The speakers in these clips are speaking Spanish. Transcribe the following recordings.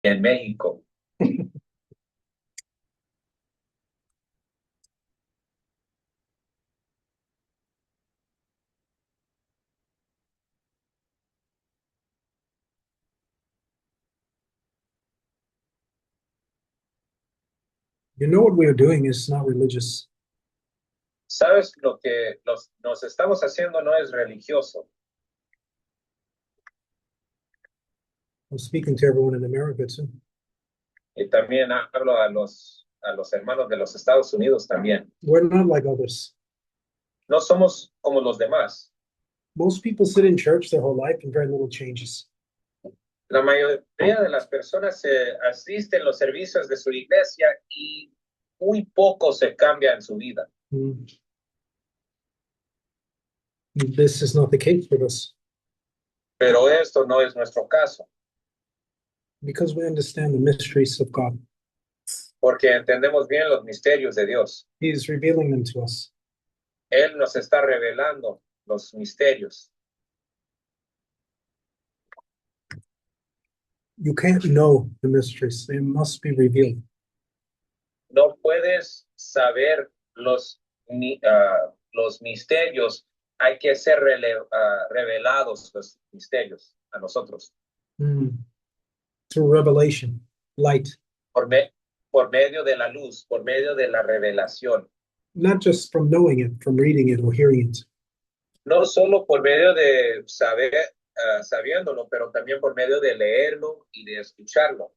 en México. You know what we are doing is not religious. ¿Sabes lo que nos estamos haciendo no es religioso? I'm speaking to everyone in America too. Y también hablo a los hermanos de los Estados Unidos también. We're not like others. No somos como los demás. Most people sit in church their whole life and very little changes. La mayoría de las personas asisten a los servicios de su iglesia y muy poco se cambia en su vida. Mm. This is not the case with us Pero esto no es nuestro caso, because we understand the mysteries of God. porque entendemos bien los misterios de Dios. He is revealing them to us. Él nos está revelando los misterios. You can't know the mysteries, they must be revealed. No puedes saber los misterios, hay que ser revelados los misterios a nosotros. Mm. Through revelation, light, Por, me, por medio de la luz, por medio de la revelación. not just from knowing it, from reading it or hearing it. No solo por medio de saber, sabiéndolo, pero también por medio de leerlo y de escucharlo.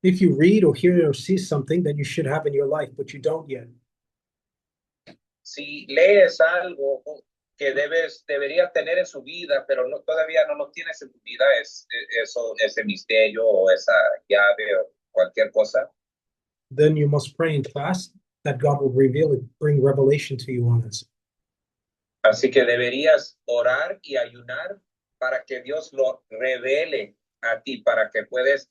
If you read or hear or see something that you should have in your life, but you don't yet, Si lees algo que deberías tener en su vida, pero todavía no lo tienes en tu vida, ese misterio o esa llave o cualquier cosa, then you must pray and fast that God will reveal it, bring revelation to you on it. así que deberías orar y ayunar para que Dios lo revele a ti, para que puedas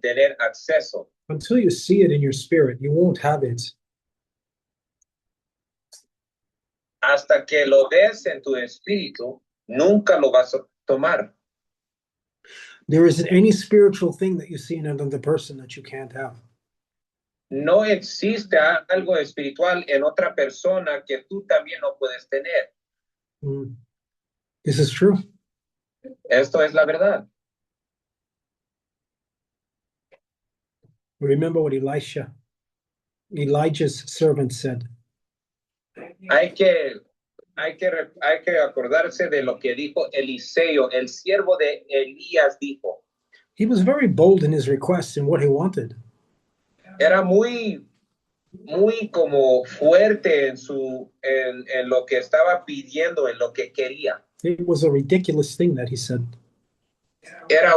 tener acceso. Until you see it in your spirit, you won't have it. Hasta que lo ves en tu espíritu, nunca lo vas a tomar. There isn't any spiritual thing that you see in another person that you can't have. No existe algo espiritual en otra persona que tú también no puedes tener. Mm. This is true. Esto es la verdad. Remember what Elijah's servant said. Hay que, hay que acordarse de lo que dijo Eliseo, el siervo de Elías dijo. He was very bold in his requests and what he wanted. Era muy como fuerte en lo que estaba pidiendo, en lo que quería. It was a ridiculous thing that he said. Era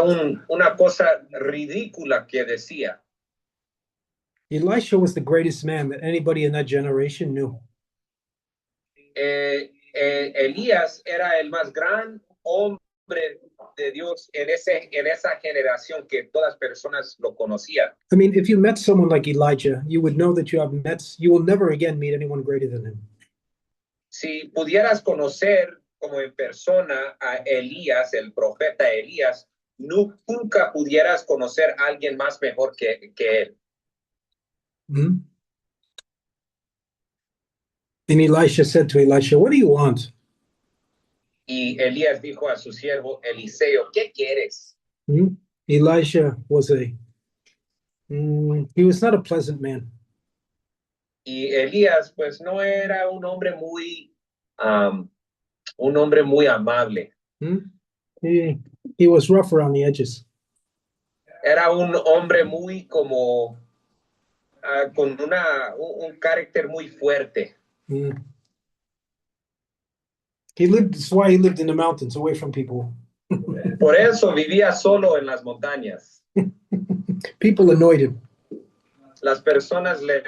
una cosa ridícula que decía. Elisha was the greatest man that anybody in that generation knew. Elías era el más gran hombre de Dios en esa generación que todas personas lo conocían. I mean, if you met someone like Elijah, you would know that you will never again meet anyone greater than him. Si pudieras conocer como en persona a Elías, el profeta Elías, nunca pudieras conocer a alguien más mejor que él. Mm-hmm. And Elisha said to Elisha, "What do you want?" Y Elías dijo a su siervo Eliseo, ¿qué quieres? Mm-hmm. Elisha was he was not a pleasant man. Y Elías, pues no era un hombre muy amable. Mm-hmm. He was rough around the edges. Era un hombre muy como con un carácter muy fuerte. Mm. That's why he lived in the mountains, away from people. Por eso vivía solo en las montañas. People annoyed him. Las personas le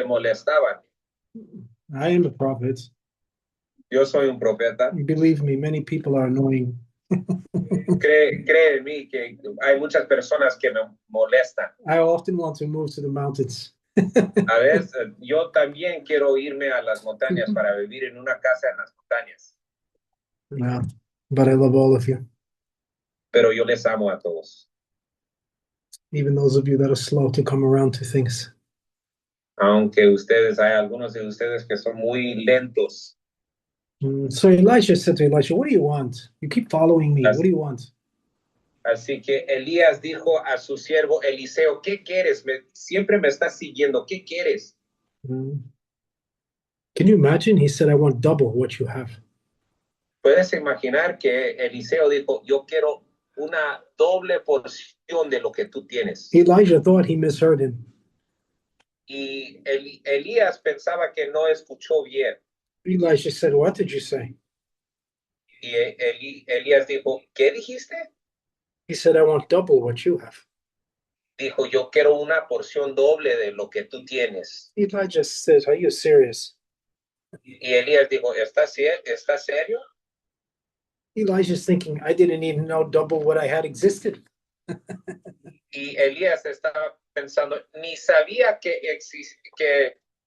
molestaban. I am a prophet. Yo soy un profeta. Believe me, many people are annoying. Cree en mí que hay muchas personas que me molestan. I often want to move to the mountains. A veces yo también quiero irme a las montañas para vivir en una casa en las montañas. No, but I love all of you. pero yo les amo a todos. even those of you that are slow to come around to things. Aunque hay algunos de ustedes que son muy lentos. So Elisha said to Elisha, what do you want? You keep following me. As- What do you want? Así que Elías dijo a su siervo Eliseo, ¿qué quieres? Siempre me estás siguiendo, ¿qué quieres? Can you imagine? He said, I want double what you have. Puedes imaginar que Eliseo dijo, yo quiero una doble porción de lo que tú tienes. Elijah thought he misheard him. Y Elías pensaba que no escuchó bien. Elisha said, what did you say? Y Elías dijo, ¿qué dijiste? He said, I want double what you have. Dijo, yo quiero una porción doble de lo que tú tienes. Elijah says, are you serious? Y Elías dijo, ¿estás serio? Elijah's thinking, I didn't even know double what I had existed. Y Elías estaba pensando, ni sabía que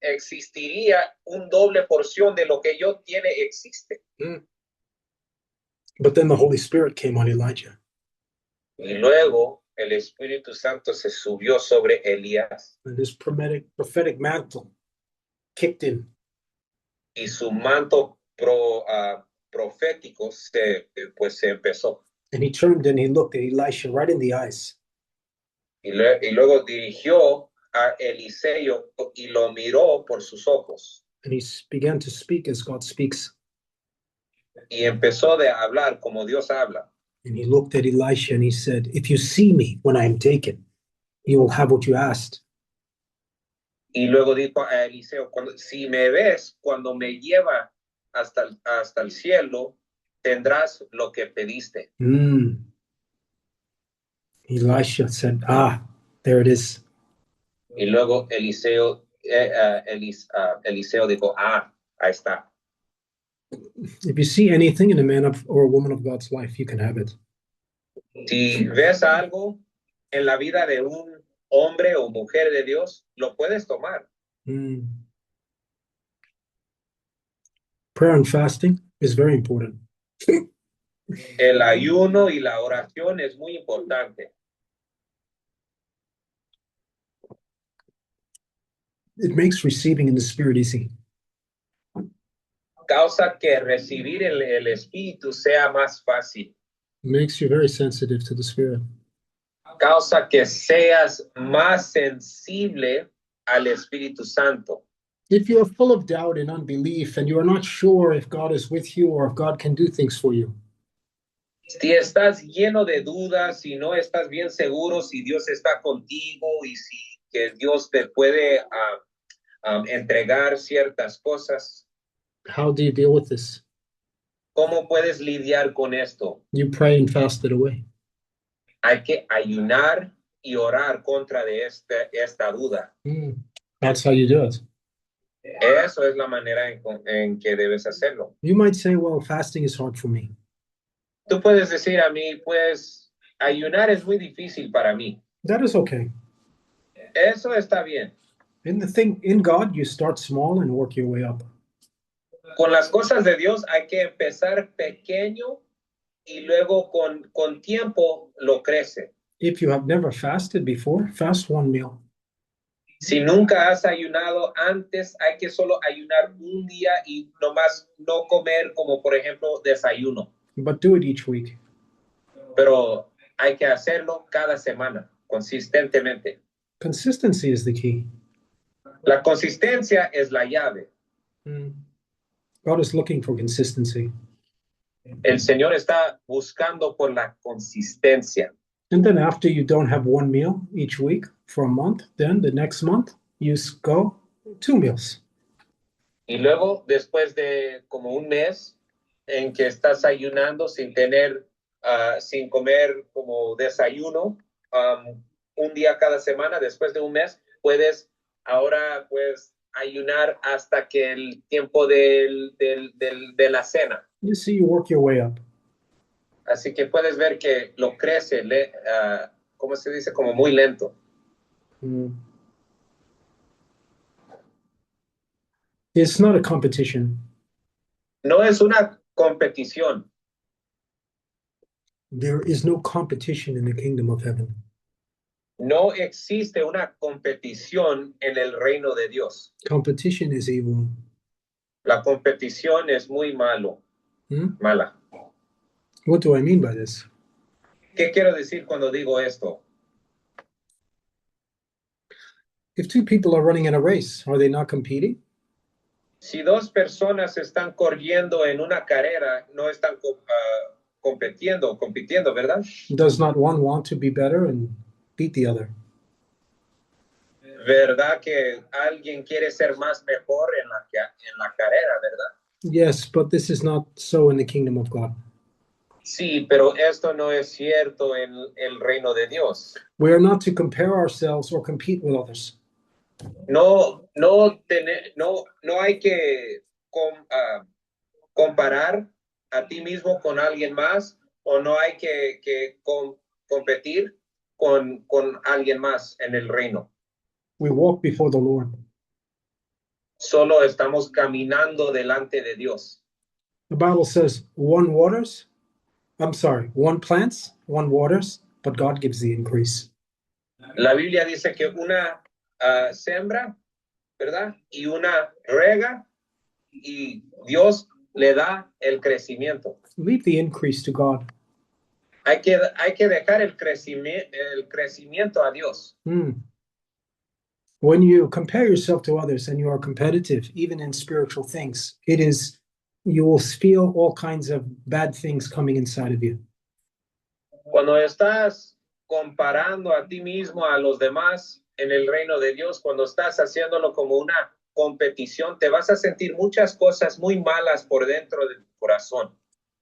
existiría un doble porción de lo que yo tiene existe. But then the Holy Spirit came on Elijah. Y luego el Espíritu Santo se subió sobre Elías. And this prophetic mantle kicked in. Y su manto profético se empezó. And he turned and he looked at Elisha right in the eyes. Y luego dirigió a Eliseo y lo miró por sus ojos. And he began to speak as God speaks. Y empezó de hablar como Dios habla. And he looked at Elisha and he said, if you see me when I am taken, you will have what you asked. Y luego dijo a Eliseo, si me ves cuando me lleva hasta el cielo, tendrás lo que pediste. Elisha said, there it is. Y luego Eliseo dijo, ahí está. If you see anything in a man or a woman of God's life, you can have it. Si ves algo en la vida de un hombre o mujer de Dios, lo puedes tomar. Prayer and fasting is very important. El ayuno y la oración es muy importante. It makes receiving in the Spirit easy. Causa que recibir el Espíritu sea más fácil. It makes you very sensitive to the Spirit. Causa que seas más sensible al Espíritu Santo. If you are full of doubt and unbelief and you are not sure if God is with you or if God can do things for you, si estás lleno de dudas, si no estás bien seguro si Dios está contigo y si que Dios te puede entregar ciertas cosas, how do you deal with this? ¿Cómo puedes lidiar con esto? You pray and fast it away. Hay que ayunar y orar contra de esta duda. That's how you do it. Eso es la manera en que debes hacerlo. You might say, well, fasting is hard for me. Tú puedes decir a mí, pues, ayunar es muy difícil para mí. That is okay. Eso está bien. In God, you start small and work your way up. Con las cosas de Dios hay que empezar pequeño y luego con tiempo lo crece. If you have never fasted before, fast one meal. Si nunca has ayunado antes, hay que solo ayunar un día y nomás no comer como por ejemplo desayuno. But do it each week. Pero hay que hacerlo cada semana, consistentemente. Consistency is the key. La consistencia es la llave. God is looking for consistency. El Señor está buscando por la consistencia. And then after you don't have one meal each week for a month, then the next month you go 2 meals. Y luego, después de como un mes en que estás ayunando sin comer como desayuno, un día cada semana, después de un mes, puedes ahora pues ayunar hasta que el tiempo de la cena. You see, you work your way up. Así que puedes ver que lo crece, ¿cómo se dice? Como muy lento. It's not a competition. No es una competición. There is no competition in the kingdom of heaven. No existe una competición en el reino de Dios. Competition is evil. La competición es muy mala. What do I mean by this? ¿Qué quiero decir cuando digo esto? If two people are running in a race, are they not competing? Si dos personas están corriendo en una carrera, no están compitiendo, ¿verdad? Does not one want to be better and beat the other? ¿Verdad que alguien quiere ser más mejor en la carrera, verdad? Yes, but this is not so in the kingdom of God. Sí, pero esto no es cierto en el reino de Dios. We are not to compare ourselves or compete with others. No hay que comparar a ti mismo con alguien más, o no hay que competir con alguien más en el reino. We walk before the Lord. Solo estamos caminando delante de Dios. The Bible says one plants, one waters, but God gives the increase. La Biblia dice que una sembra, ¿verdad? Y una rega, y Dios le da el crecimiento. Leave the increase to God. Hay que dejar el crecimiento a Dios. When you compare yourself to others and you are competitive, even in spiritual things, you will feel all kinds of bad things coming inside of you. Cuando estás comparando a ti mismo a los demás en el reino de Dios, cuando estás haciéndolo como una competición, te vas a sentir muchas cosas muy malas por dentro de tu corazón.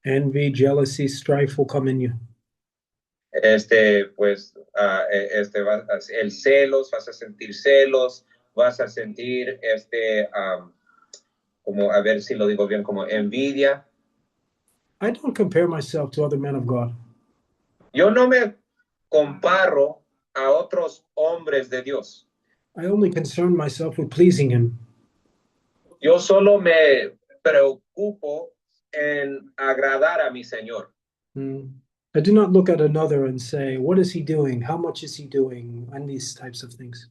Envy, jealousy, strife will come in you. El celos, vas a sentir celos, vas a sentir como, a ver si lo digo bien, como envidia. I don't compare myself to other men of God. Yo no me comparo a otros hombres de Dios. I only concern myself with pleasing him. Yo solo me preocupo en agradar a mi Señor. I do not look at another and say, what is he doing? How much is he doing? And these types of things.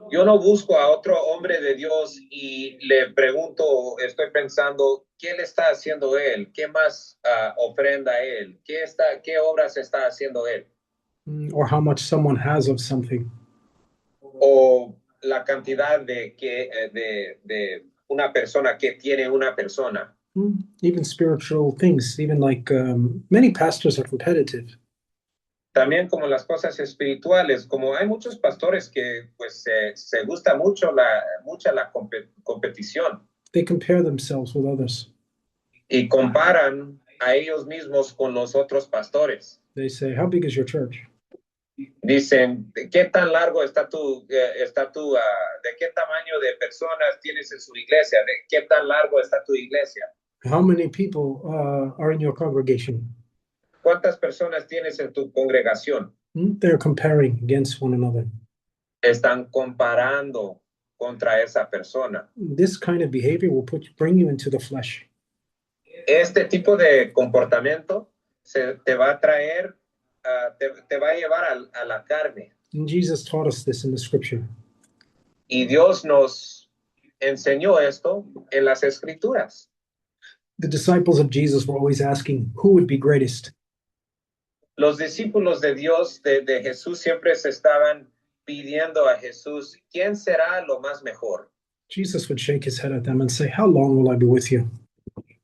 Yo no busco a otro hombre de Dios y le pregunto, estoy pensando, ¿qué le está haciendo él? ¿Qué más ofrenda él? ¿Qué obras está haciendo él? Or how much someone has of something. O la cantidad de una persona que tiene una persona. Even spiritual things, even like many pastors are competitive. También como las cosas espirituales, como hay muchos pastores que pues se gusta mucho la competición. They compare themselves with others. Y comparan a ellos mismos con los otros pastores. They say, how big is your church? Dicen, ¿qué tan largo está de qué tamaño de personas tienes en su iglesia? ¿De qué tan largo está tu iglesia? How many people are in your congregation? ¿Cuántas personas tienes en tu congregación? They're comparing against one another. Están comparando contra esa persona. This kind of behavior will bring you into the flesh. Este tipo de comportamiento te va a traer, te va a llevar a la carne. And Jesus taught us this in the scripture. Y Dios nos enseñó esto en las escrituras. The disciples of Jesus were always asking, who would be greatest? Los discípulos de Dios, de Jesús, siempre se estaban pidiendo a Jesús, ¿quién será lo más mejor? Jesus would shake his head at them and say, how long will I be with you?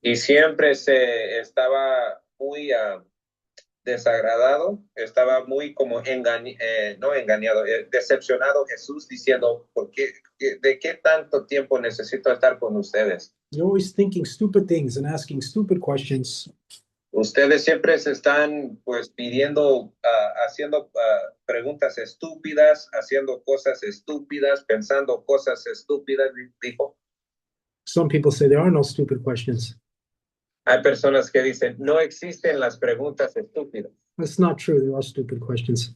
Y siempre se estaba muy desagradado, estaba muy como decepcionado Jesús, diciendo, ¿de qué tanto tiempo necesito estar con ustedes? You're always thinking stupid things and asking stupid questions. Ustedes siempre se están pues pidiendo, haciendo preguntas estúpidas, haciendo cosas estúpidas, pensando cosas estúpidas, dijo. Some people say there are no stupid questions. Hay personas que dicen, no existen las preguntas estúpidas. That's not true. There are stupid questions.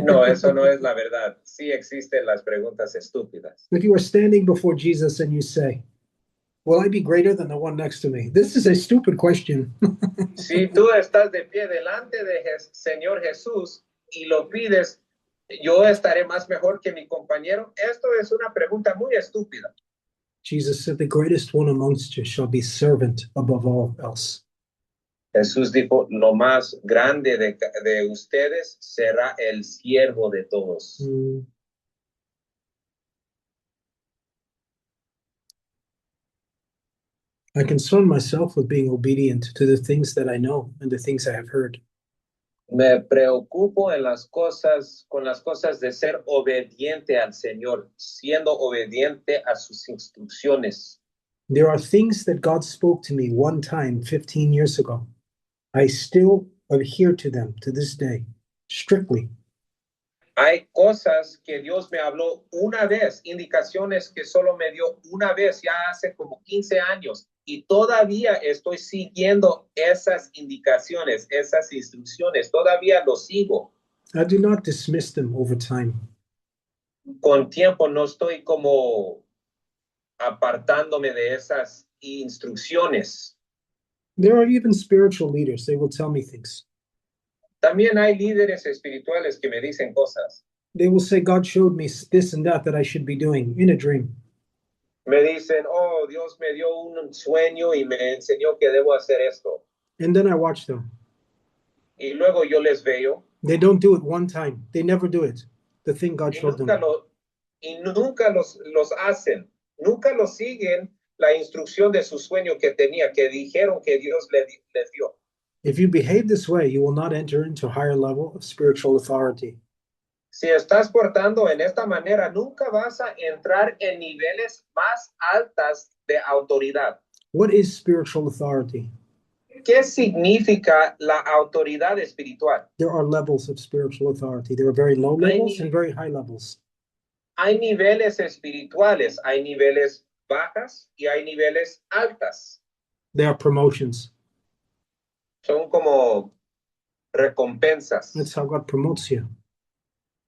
No, eso no es la verdad. Sí existen las preguntas estúpidas. If you are standing before Jesus and you say, Will I be greater than the one next to me? This is a stupid question. Si tú estás de pie delante de Señor Jesús y lo pides, yo estaré más mejor que mi compañero. Esto es una pregunta muy estúpida. Jesus said, the greatest one amongst you shall be servant above all else. Jesús dijo, lo más grande de ustedes será el siervo de todos. I concern myself with being obedient to the things that I know and the things I have heard. Me preocupo con las cosas de ser obediente al Señor, siendo obediente a sus instrucciones. There are things that God spoke to me one time 15 years ago. I still adhere to them to this day, strictly. Hay cosas que Dios me habló una vez, indicaciones que solo me dio una vez, ya hace como 15 años, y todavía estoy siguiendo esas indicaciones, esas instrucciones, todavía lo sigo. I do not dismiss them over time. Con tiempo no estoy como apartándome de esas instrucciones. There are even spiritual leaders, they will tell me things. También hay líderes espirituales que me dicen cosas. They will say, God showed me this and that I should be doing in a dream. Me dicen, oh, Dios me dio un sueño y me enseñó que debo hacer esto. And then I watch them. Y luego yo les veo. They don't do it one time. They never do it. The thing God showed them. Y nunca los hacen. Nunca los siguen la instrucción de su sueño que tenía, que dijeron que Dios les dio. If you behave this way, you will not enter into a higher level of spiritual authority. Si estás portando en esta manera, nunca vas a entrar en niveles más altas de autoridad. What is spiritual authority? ¿Qué significa la autoridad espiritual? There are levels of spiritual authority. There are very low levels and very high levels. Hay niveles espirituales, hay niveles bajas y hay niveles altas. They are promotions. Son como recompensas. That's how God promotes you.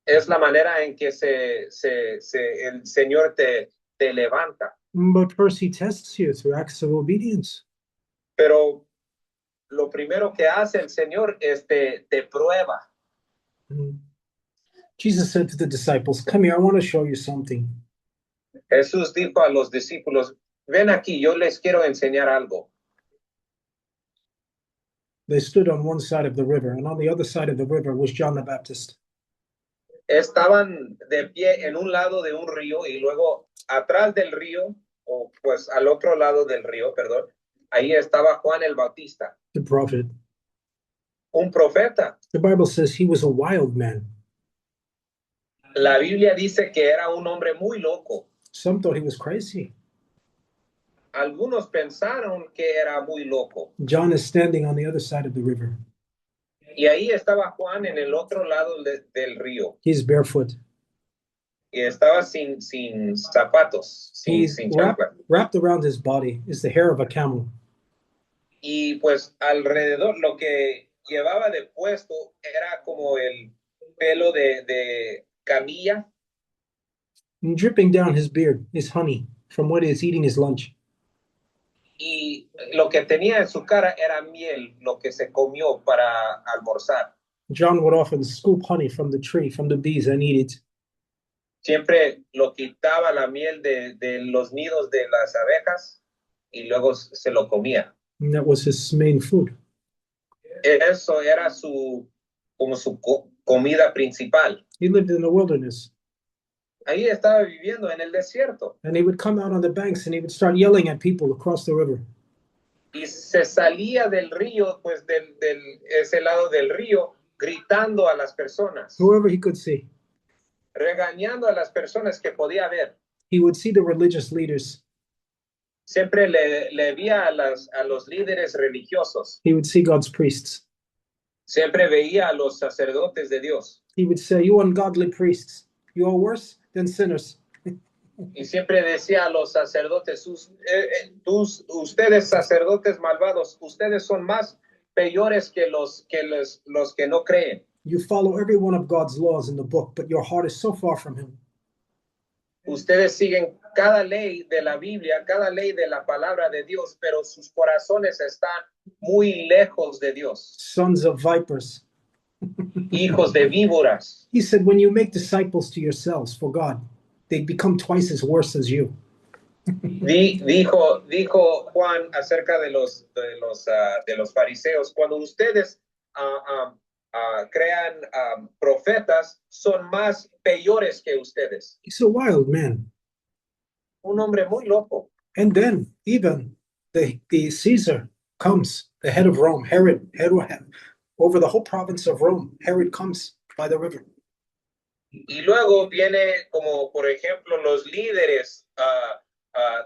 Es la manera en que el Señor te levanta. But first he tests you through acts of obedience. Pero lo primero que hace el Señor es te prueba. Jesus said to the disciples, come here, I want to show you something. Jesús dijo a los discípulos, ven aquí, yo les quiero enseñar algo. They stood on one side of the river, and on the other side of the river was John the Baptist. Estaban de pie en un lado de un río y luego atrás del río, o pues al otro lado del río, perdón, ahí estaba Juan el Bautista. The prophet. Un profeta. The Bible says he was a wild man. La Biblia dice que era un hombre muy loco. Some thought he was crazy. Algunos pensaron que era muy loco. John is standing on the other side of the river. Y ahí estaba Juan en el otro lado del río. He's barefoot. Y estaba sin zapatos, sin chancla. Wrapped around his body is the hair of a camel. Y pues alrededor lo que llevaba de puesto era como el pelo de camilla. And dripping down his beard is honey from what he is eating his lunch. Y lo que tenía en su cara era miel, lo que se comió para almorzar. John would often scoop honey from the tree, from the bees, and eat it. Siempre lo quitaba la miel de los nidos de las abejas y luego se lo comía. And that was his main food. Eso era como su comida principal. He lived in the wilderness. Ahí estaba viviendo en el desierto. And he would come out on the banks and he would start yelling at people across the river. Y se salía del río, pues ese lado del río, gritando a las personas. Whoever he could see. Regañando a las personas que podía ver. He would see the religious leaders. Siempre le veía a los líderes religiosos. He would see God's priests. Siempre veía a los sacerdotes de Dios. He would say, you ungodly priests, you are worse than sinners. Y siempre decía a los sacerdotes, ustedes sacerdotes malvados, ustedes son más peores que los que no creen. You follow every one of God's laws in the book, but your heart is so far from him. Ustedes siguen cada ley de la Biblia, cada ley de la palabra de Dios, pero sus corazones están muy lejos de Dios. Sons of vipers. Hijos de víboras. He said, when you make disciples to yourselves for God, they become twice as worse as you. Dijo Juan acerca de los fariseos, cuando ustedes crean profetas, son más peores que ustedes. He's a wild man. Un hombre muy loco. And then even the Caesar comes, the head of Rome, Herod, over the whole province of Rome. Herod comes by the river. Y luego viene como, por ejemplo, los líderes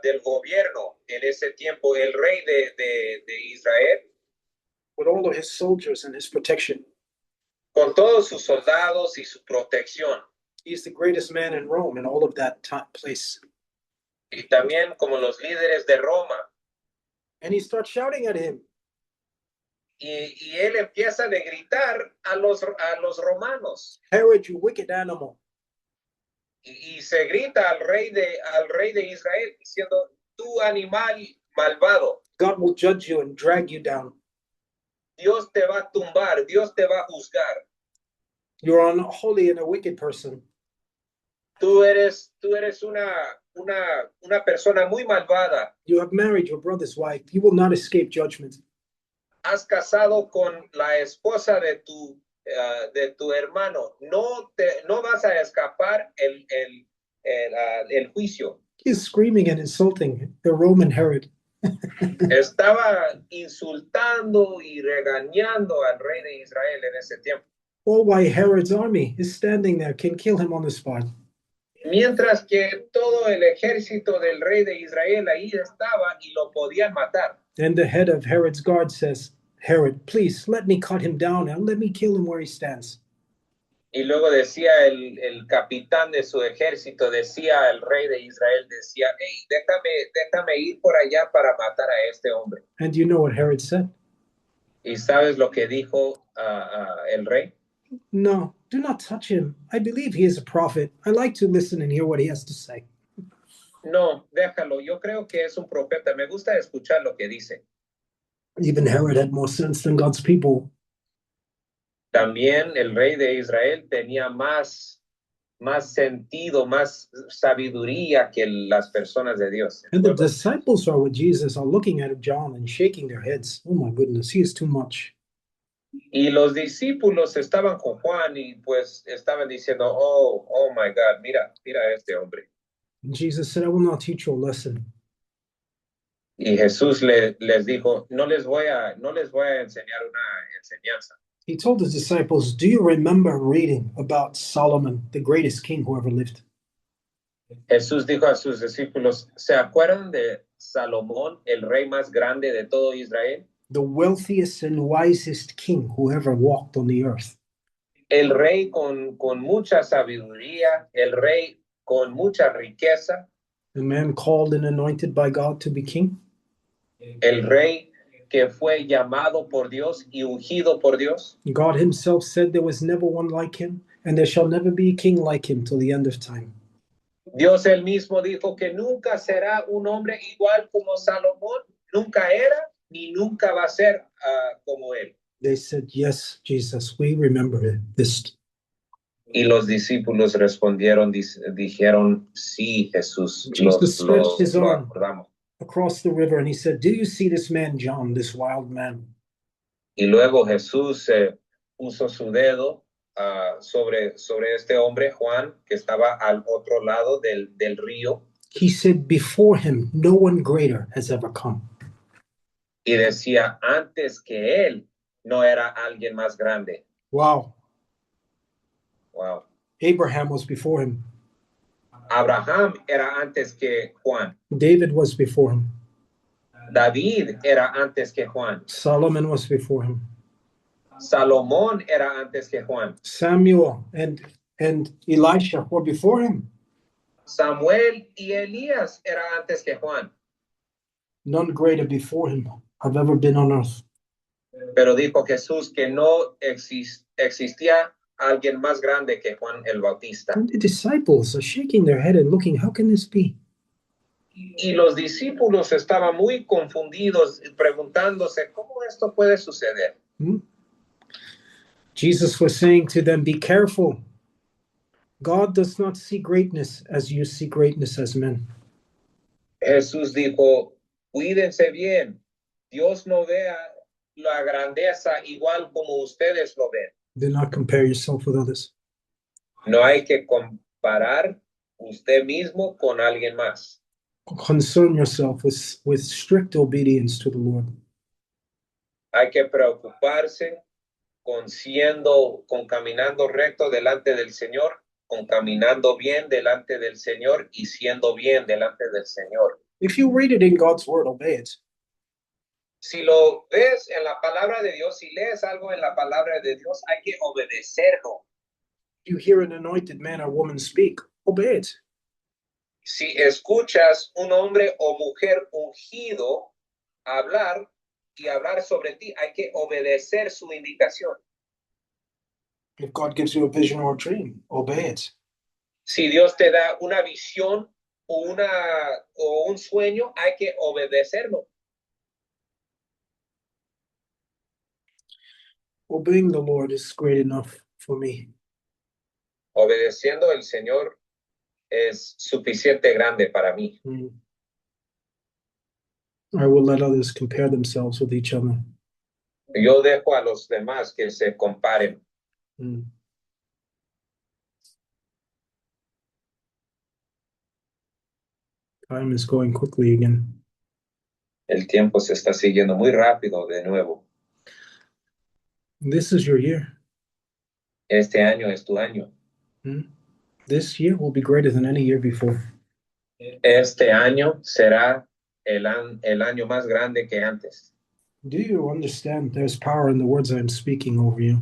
del gobierno en ese tiempo, el rey de Israel, with all of his soldiers and his protection. con todos sus soldados y su protección. He's the greatest man in Rome in all of that place. Y también como los líderes de Roma. And he starts shouting at him. Y él empieza a gritar a los romanos. Herod, you wicked animal. Y se grita al rey de Israel diciendo, tú animal malvado. God will judge you and drag you down. Dios te va a tumbar, Dios te va a juzgar. You're unholy and a wicked person. Tú eres una persona muy malvada. You have married your brother's wife. You will not escape judgment. Has casado con la esposa de tu hermano. No vas a escapar el juicio. He's screaming and insulting the Roman Herod. Estaba insultando y regañando al rey de Israel en ese tiempo. All while Herod's army is standing there, can kill him on the spot. Mientras que todo el ejército del rey de Israel ahí estaba y lo podían matar. And the head of Herod's guard says, Herod, please let me cut him down and let me kill him where he stands. Y luego decía el capitán de su ejército, decía el rey de Israel, decía, hey, déjame ir por allá para matar a este hombre. And you know what Herod said? ¿Y sabes lo que dijo el rey? No, do not touch him. I believe he is a prophet. I like to listen and hear what he has to say. No, déjalo. Yo creo que es un profeta. Me gusta escuchar lo que dice. Even Herod had more sense than God's people. También el rey de Israel tenía más sentido, más sabiduría que las personas de Dios. And the disciples are with Jesus are looking at John and shaking their heads. Oh my goodness, he is too much. Y los discípulos estaban con Juan y pues estaban diciendo, oh my God, mira a este hombre. And Jesus said, I will not teach you a lesson. Y Jesús les dijo, no les voy a enseñar una enseñanza. He told his disciples, do you remember reading about Solomon, the greatest king who ever lived? Jesús dijo a sus discípulos, ¿se acuerdan de Salomón, el rey más grande de todo Israel? The wealthiest and wisest king who ever walked on the earth. El rey con mucha sabiduría, el rey con mucha riqueza. The man called and anointed by God to be king. El rey que fue llamado por Dios y ungido por Dios. God himself said there was never one like him, and there shall never be a king like him till the end of time. Dios él mismo dijo que nunca será un hombre igual como Salomón, nunca era ni nunca va a ser como él. They said, yes, Jesus, we remember this. Y los discípulos respondieron, dijeron, sí, Jesús, Jesus stretched his lo arm acordamos. Across the river, and he said, do you see this man, John, this wild man? Y luego Jesús puso su dedo sobre este hombre, Juan, que estaba al otro lado del río. He said, before him, no one greater has ever come. Y decía, antes que él, no era alguien más grande. Wow. Wow. Abraham was before him. Abraham era antes que Juan. David was before him. David era antes que Juan. Solomon was before him. Salomón era antes que Juan. Samuel and Elisha were before him. Samuel y Elías era antes que Juan. None greater before him have ever been on earth. Pero dijo Jesús que no existía alguien más grande que Juan el Bautista. And the disciples are shaking their head and looking, how can this be? Y los discípulos estaban muy confundidos, preguntándose, ¿cómo esto puede suceder? Jesus was saying to them, be careful. God does not see greatness as you see greatness as men. Jesús dijo, cuídense bien. Dios no vea la grandeza igual como ustedes lo ven. Do not compare yourself with others. No hay que comparar usted mismo con alguien más. Concern yourself with strict obedience to the Lord. Hay que preocuparse con caminando recto delante del Señor, con caminando bien delante del Señor y siendo bien delante del Señor. If you read it in God's word, obey it. Si lo ves en la palabra de Dios, si lees algo en la palabra de Dios, hay que obedecerlo. You hear an anointed man or woman speak, obey it. Si escuchas un hombre o mujer ungido hablar y hablar sobre ti, hay que obedecer su indicación. If God gives you a vision or a dream, obey it. Si Dios te da una visión o un sueño, hay que obedecerlo. Obeying the Lord is great enough for me. Obedeciendo al Señor es suficiente grande para mí. I will let others compare themselves with each other. Yo dejo a los demás que se comparen. Time is going quickly again. El tiempo se está siguiendo muy rápido de nuevo. This is your year. Este año es tu año. This year will be greater than any year before. Este año será el año más grande que antes. Do you understand there's power in the words I'm speaking over you?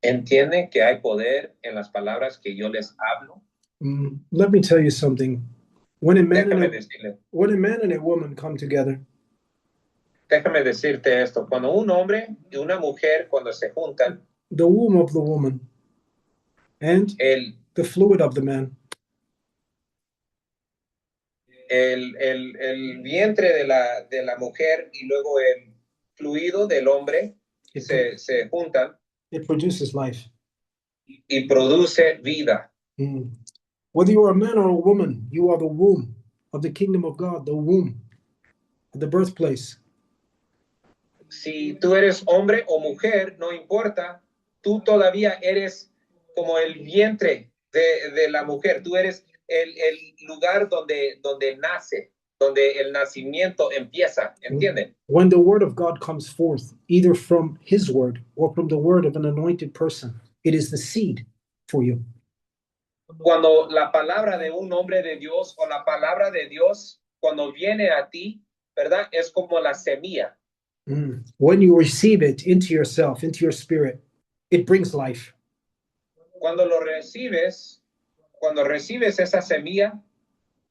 ¿Entienden que hay poder en las palabras que yo les hablo? Let me tell you something. When a man Déjame and a woman come together, déjame decirte esto. Cuando un hombre y una mujer, cuando se juntan, the womb of the woman and the fluid of the man, el vientre de la mujer y luego el fluido del hombre se juntan. It produces life. Y produce vida. Whether you are a man or a woman, you are the womb of the kingdom of God, the womb, the birthplace. Si tú eres hombre o mujer, no importa, tú todavía eres como el vientre de la mujer. Tú eres el lugar donde nace, donde el nacimiento empieza, ¿entienden? When the word of God comes forth, either from his word or from the word of an anointed person, it is the seed for you. Cuando la palabra de un hombre de Dios o la palabra de Dios, cuando viene a ti, ¿verdad? Es como la semilla. When you receive it into yourself, into your spirit, it brings life. Cuando recibes esa semilla,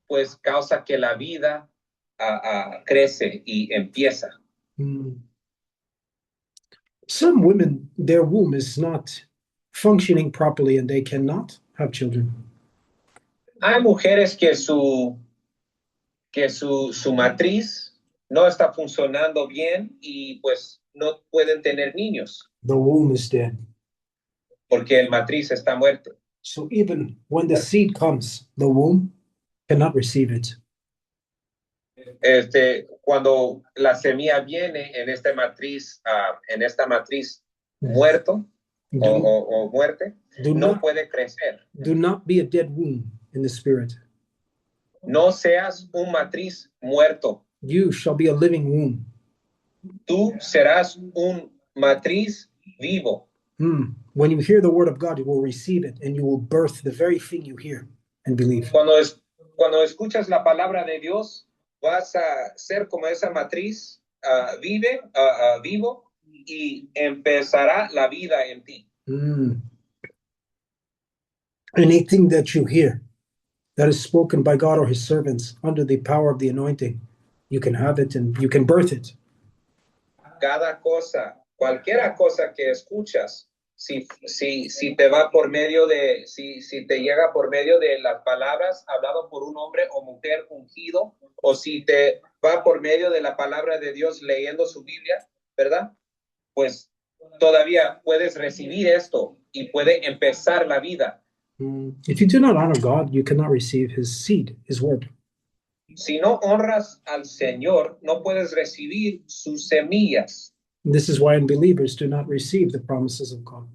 pues causa que la vida crece y empieza. Some women, their womb is not functioning properly and they cannot have children. Hay mujeres que su matriz no está funcionando bien y pues no pueden tener niños. The womb is dead. Porque el matriz está muerto. So even when the seed comes, the womb cannot receive it. Cuando la semilla viene en esta matriz muerto o muerte, no puede crecer. Do not be a dead womb in the spirit. No seas un matriz muerto. You shall be a living womb. Tú serás un matriz vivo. When you hear the word of God, you will receive it and you will birth the very thing you hear and believe. Cuando escuchas la palabra de Dios, vas a ser como esa matriz vivo y empezará la vida en ti. Anything that you hear that is spoken by God or his servants under the power of the anointing, you can have it and you can birth it. Cualquier cosa que escuchas si te va por medio de, si te llega por medio de las palabras hablado por un hombre o mujer ungido, o si te va por medio de la palabra de Dios leyendo su Biblia, ¿verdad? Pues todavía puedes recibir esto y puede empezar la vida. If you do not honor God, you cannot receive his seed, his word. Si no honras al Señor, no puedes recibir sus semillas. This is why unbelievers do not receive the promises of God.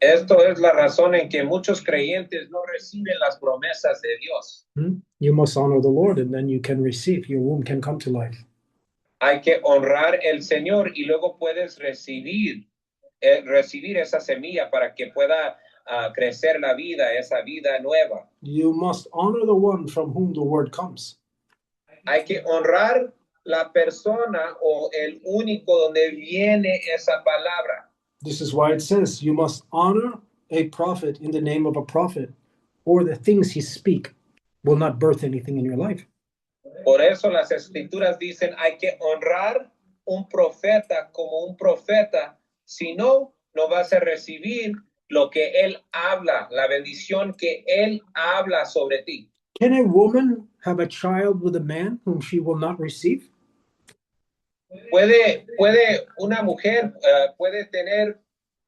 Esto es la razón en que muchos creyentes no reciben las promesas de Dios. You must honor the Lord, and then you can receive. Your womb can come to life. Hay que honrar el Señor y luego puedes recibir esa semilla para que pueda crecer la vida, esa vida nueva. You must honor the one from whom the word comes. Hay que honrar la persona o el único donde viene esa palabra. This is why it says you must honor a prophet in the name of a prophet, or the things he speak will not birth anything in your life. Por eso las escrituras dicen hay que honrar un profeta como un profeta, si no, no vas a recibir lo que él habla, la bendición que él habla sobre ti. Can a woman have a child with a man whom she will not receive? ¿Puede una mujer puede tener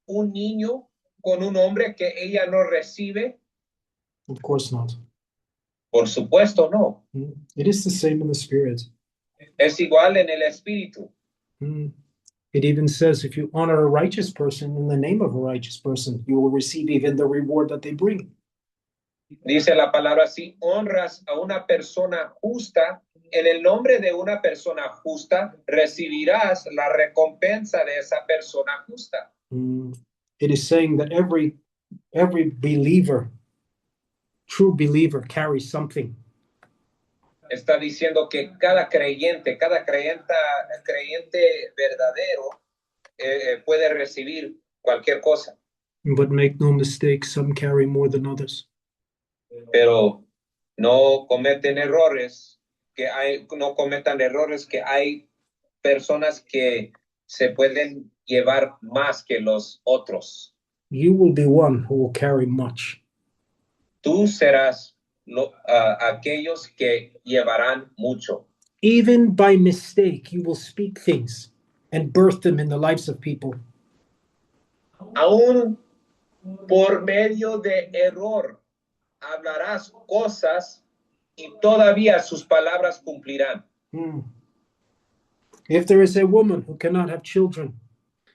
un niño con un hombre que ella no recibe? Of course not. Por supuesto, no. It is the same in the spirit. Es igual en el espíritu. It even says if you honor a righteous person in the name of a righteous person, you will receive even the reward that they bring. Dice la palabra, si honras a una persona justa, en el nombre de una persona justa, recibirás la recompensa de esa persona justa. It is saying that every believer, true believer, carries something. Está diciendo que cada creyente verdadero puede recibir cualquier cosa. But make no mistake, some carry more than others. Pero no cometan errores que hay personas que se pueden llevar más que los otros. You will be one who will carry much. Tú serás aquellos que llevarán mucho. Even by mistake, you will speak things and birth them in the lives of people. Aún por medio de error, hablarás cosas y todavía sus palabras cumplirán. If there is a woman who cannot have children,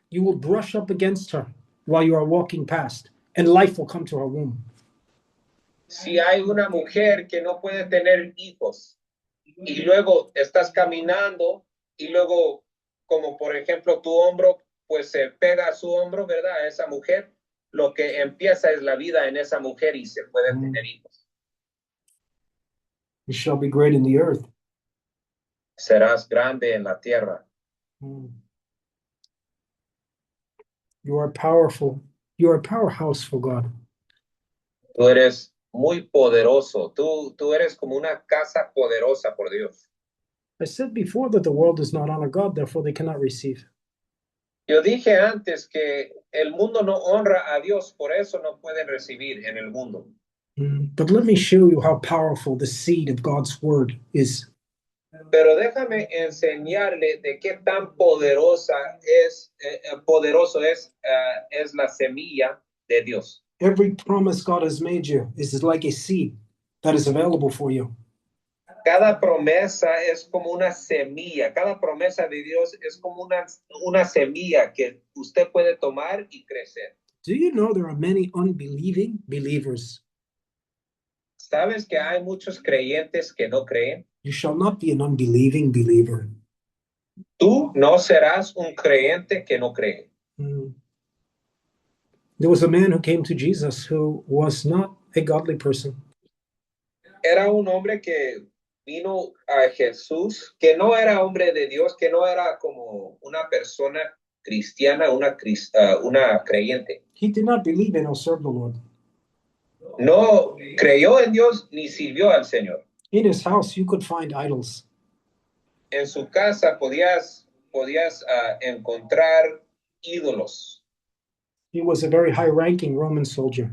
you will brush up against her while you are walking past, and life will come to her womb. Si hay una mujer que no puede tener hijos y luego estás caminando y luego, como por ejemplo tu hombro, pues se pega a su hombro, ¿verdad? A esa mujer, lo que empieza es la vida en esa mujer y se pueden tener hijos. You shall be great in the earth. Serás grande en la tierra. You are powerful. You are a powerhouse for God. Tú eres muy poderoso. Tú eres como una casa poderosa por Dios. I said before that the world does not honor God, therefore they cannot receive. Yo dije antes que el mundo no honra a Dios, por eso no pueden recibir en el mundo. But let me show you how powerful the seed of God's word is. Pero déjame enseñarle de qué tan poderoso es la semilla de Dios. Every promise God has made you is like a seed that is available for you. Cada promesa es como una semilla. Cada promesa de Dios es como una semilla que usted puede tomar y crecer. Do you know there are many unbelieving believers? ¿Sabes que hay muchos creyentes que no creen? You shall not be an unbelieving believer. Tú no serás un creyente que no cree. There was a man who came to Jesus who was not a godly person. Era un hombre que vino a Jesús, que no era hombre de Dios, que no era como una persona cristiana, una creyente. He did not believe in or serve the Lord. No creyó en Dios ni sirvió al Señor. In his house, you could find idols. En su casa podías encontrar ídolos. He was a very high-ranking Roman soldier.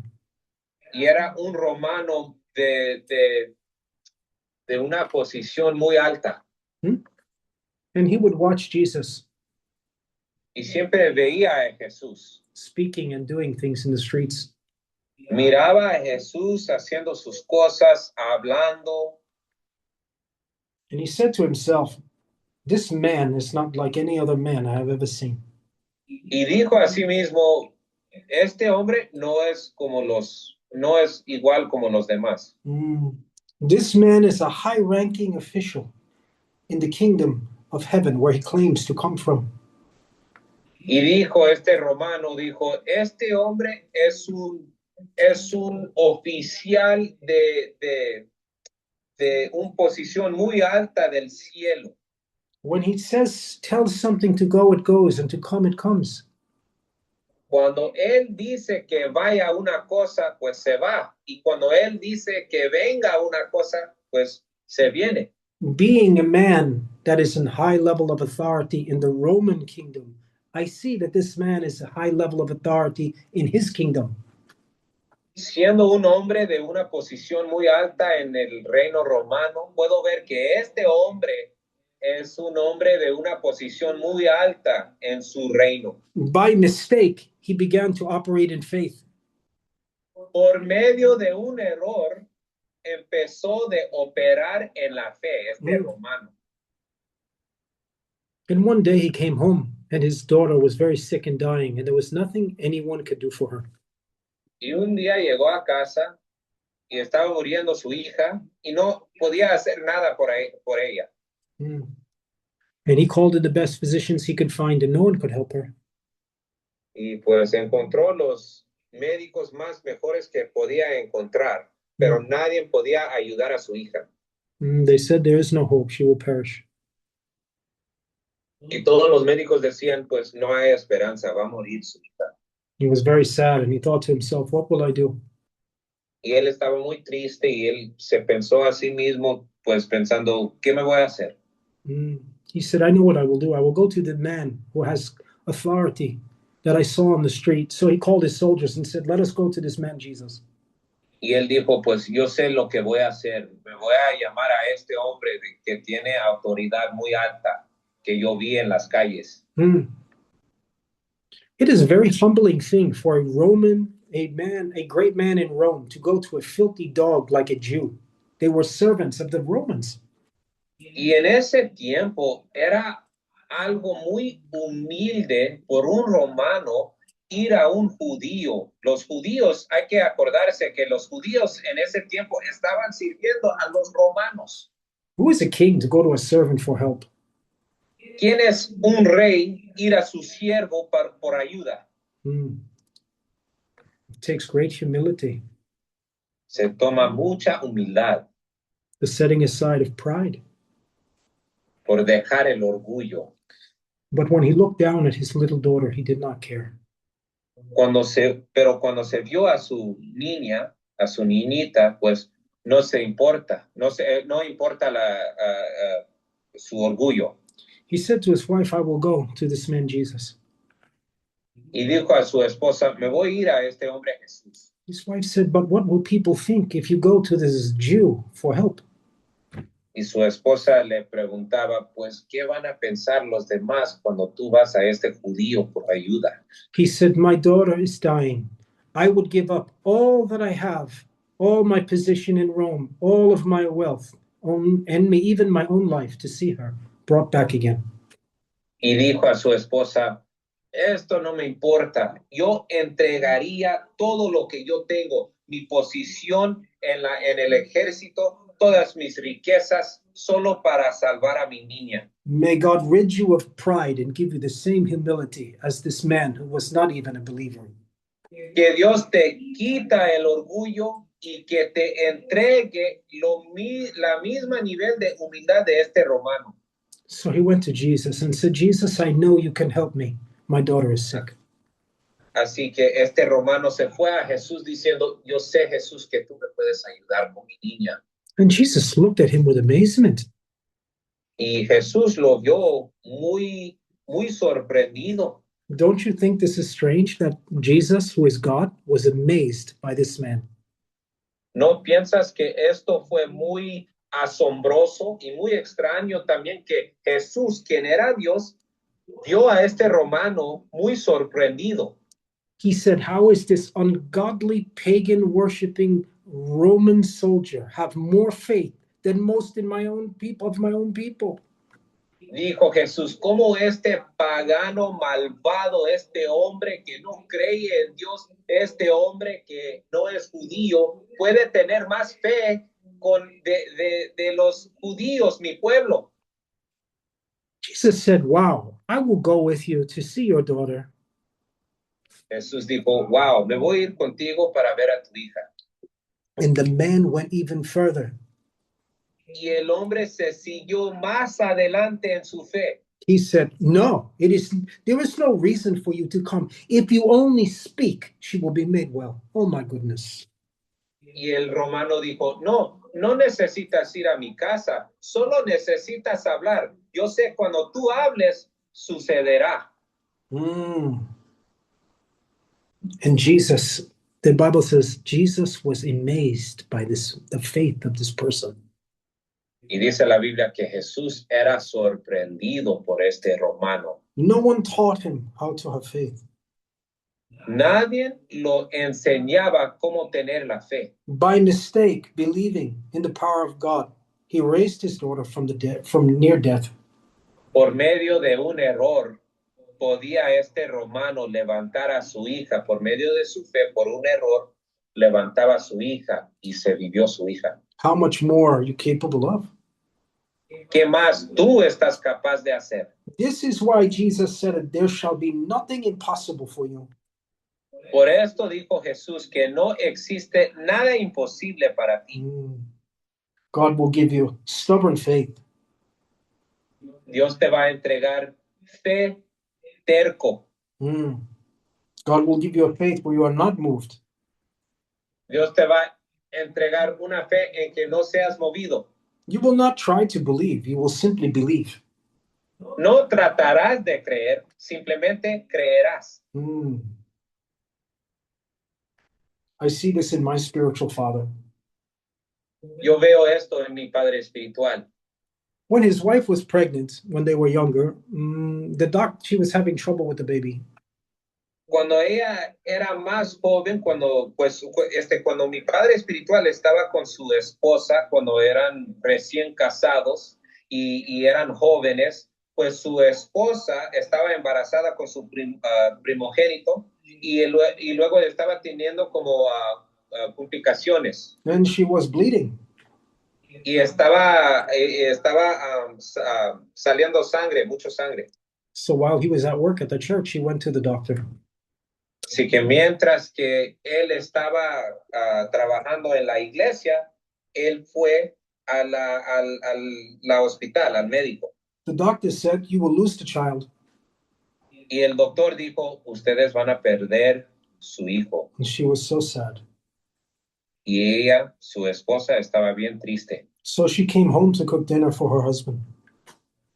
y era un romano de una posición muy alta. And he would watch Jesus Y siempre veía a Jesús. speaking and doing things in the streets. Miraba a Jesús haciendo sus cosas, hablando. And he said to himself, this man is not like any other man I have ever seen. Y dijo a sí mismo, este hombre no es igual como los demás. This man is a high-ranking official in the kingdom of heaven where he claims to come from. Y dijo este romano, dijo, este hombre es un oficial de una posición muy alta del cielo. When he tells something to go, it goes, and to come, it comes. Cuando él dice que vaya una cosa, pues se va. Y cuando él dice que venga una cosa, pues se viene. Being a man that is in high level of authority in the Roman kingdom, I see that this man is a high level of authority in his kingdom. Siendo un hombre de una posición muy alta en el reino romano, puedo ver que este hombre es un hombre de una posición muy alta en su reino. By mistake, he began to operate in faith. Por medio de un error, empezó de operar en la fe, este romano. And one day he came home, and his daughter was very sick and dying, and there was nothing anyone could do for her. Y un día llegó a casa y estaba muriendo su hija y no podía hacer nada por ella. And he called in the best physicians he could find, and no one could help her. Y pues encontró los médicos más mejores que podía encontrar, pero nadie podía ayudar a su hija. They said there is no hope, she will perish. Y todos los médicos decían, pues no hay esperanza, va a morir su hija. He was very sad, and he thought to himself, what will I do? Y él estaba muy triste y él se pensó a sí mismo, pues pensando, ¿qué me voy a hacer? He said, I know what I will do. I will go to the man who has authority that I saw on the street. So he called his soldiers and said, let us go to this man, Jesus. Y él dijo, pues yo sé lo que voy a hacer. Me voy a llamar a este hombre que tiene autoridad muy alta que yo vi en las calles. It is a very humbling thing for a Roman, a great man in Rome, to go to a filthy dog like a Jew. They were servants of the Romans. Y en ese tiempo era algo muy humilde por un romano ir a un judío. Los judíos, hay que acordarse que los judíos en ese tiempo estaban sirviendo a los romanos. Who is a king to go to a servant for help? ¿Quién es un rey ir a su siervo por ayuda? It takes great humility. Se toma mucha humildad. The setting aside of pride. Por dejar el orgullo. But when he looked down at his little daughter, he did not care. Pero cuando se vio a su niña, a su niñita, pues no importa su orgullo. He said to his wife, I will go to this man Jesus. Y dijo a su esposa, me voy a ir a este hombre Jesús. His wife said, but what will people think if you go to this Jew for help? Y su esposa le preguntaba, pues, ¿qué van a pensar los demás cuando tú vas a este judío por ayuda? He said, my daughter is dying. I would give up all that I have, all my position in Rome, all of my wealth, and even my own life to see her brought back again. Y dijo a su esposa, esto no me importa. Yo entregaría todo lo que yo tengo, mi posición en el ejército, todas mis riquezas, solo para salvar a mi niña. May God rid you of pride and give you the same humility as this man who was not even a believer. Que Dios te quita el orgullo y que te entregue la misma nivel de humildad de este romano. So he went to Jesus and said, Jesus, I know you can help me. My daughter is sick. Así que este romano se fue a Jesús diciendo, yo sé, Jesús, que tú me puedes ayudar con mi niña. And Jesus looked at him with amazement. Y Jesús lo vio muy, muy sorprendido. Don't you think this is strange that Jesus, who is God, was amazed by this man? ¿No piensas que esto fue muy asombroso y muy extraño también que Jesús, quien era Dios, vio a este romano muy sorprendido? He said, how is this ungodly, pagan worshiping Roman soldier have more faith than most in my own people of my own people? Dijo Jesús, ¿cómo este pagano malvado, este hombre que no cree en Dios, este hombre que no es judío, puede tener más fe de los judíos, mi pueblo? Jesus said, wow, I will go with you to see your daughter. Jesús dijo, wow, me voy a ir contigo para ver a tu hija. And the man went even further. Y el hombre se siguió más adelante en su fe. He said, no, there is no reason for you to come. If you only speak, she will be made well. Oh my goodness. Y el romano dijo, no, no necesitas ir a mi casa, solo necesitas hablar. Yo sé cuando tú hables, sucederá. And Jesus, the Bible says, Jesus was amazed by the faith of this person. Y dice la Biblia que Jesús era sorprendido por este romano. No one taught him how to have faith. Nadie lo enseñaba cómo tener la fe. By mistake, believing in the power of God, he raised his daughter from near death. Por medio de un error, podía este romano levantar a su hija. Por medio de su fe, por un error, levantaba a su hija y se vivió su hija. How much more are you capable of? ¿Qué más tú estás capaz de hacer? This is why Jesus said, there shall be nothing impossible for you. Por esto dijo Jesús que no existe nada imposible para ti. God will give you stubborn faith. Dios te va a entregar fe terco. God will give you a faith where you are not moved. Dios te va a entregar una fe en que no seas movido. You will not try to believe, you will simply believe. No tratarás de creer, simplemente creerás. I see this in my spiritual father. Yo veo esto en mi padre espiritual. When his wife was pregnant, when they were younger, she was having trouble with the baby. Cuando ella era más joven, cuando mi padre espiritual estaba con su esposa, cuando eran recién casados y eran jóvenes, pues su esposa estaba embarazada con su primogénito y luego estaba teniendo como complicaciones. And she was bleeding. Y estaba saliendo sangre, mucho sangre. So while he was at work at the church, he went to the doctor. Así que mientras que él estaba trabajando en la iglesia, él fue a la hospital, al médico. The doctor said, you will lose the child. Y el doctor dijo, ustedes van a perder su hijo. And she was so sad. Y ella, su esposa, estaba bien triste. So she came home to cook dinner for her husband.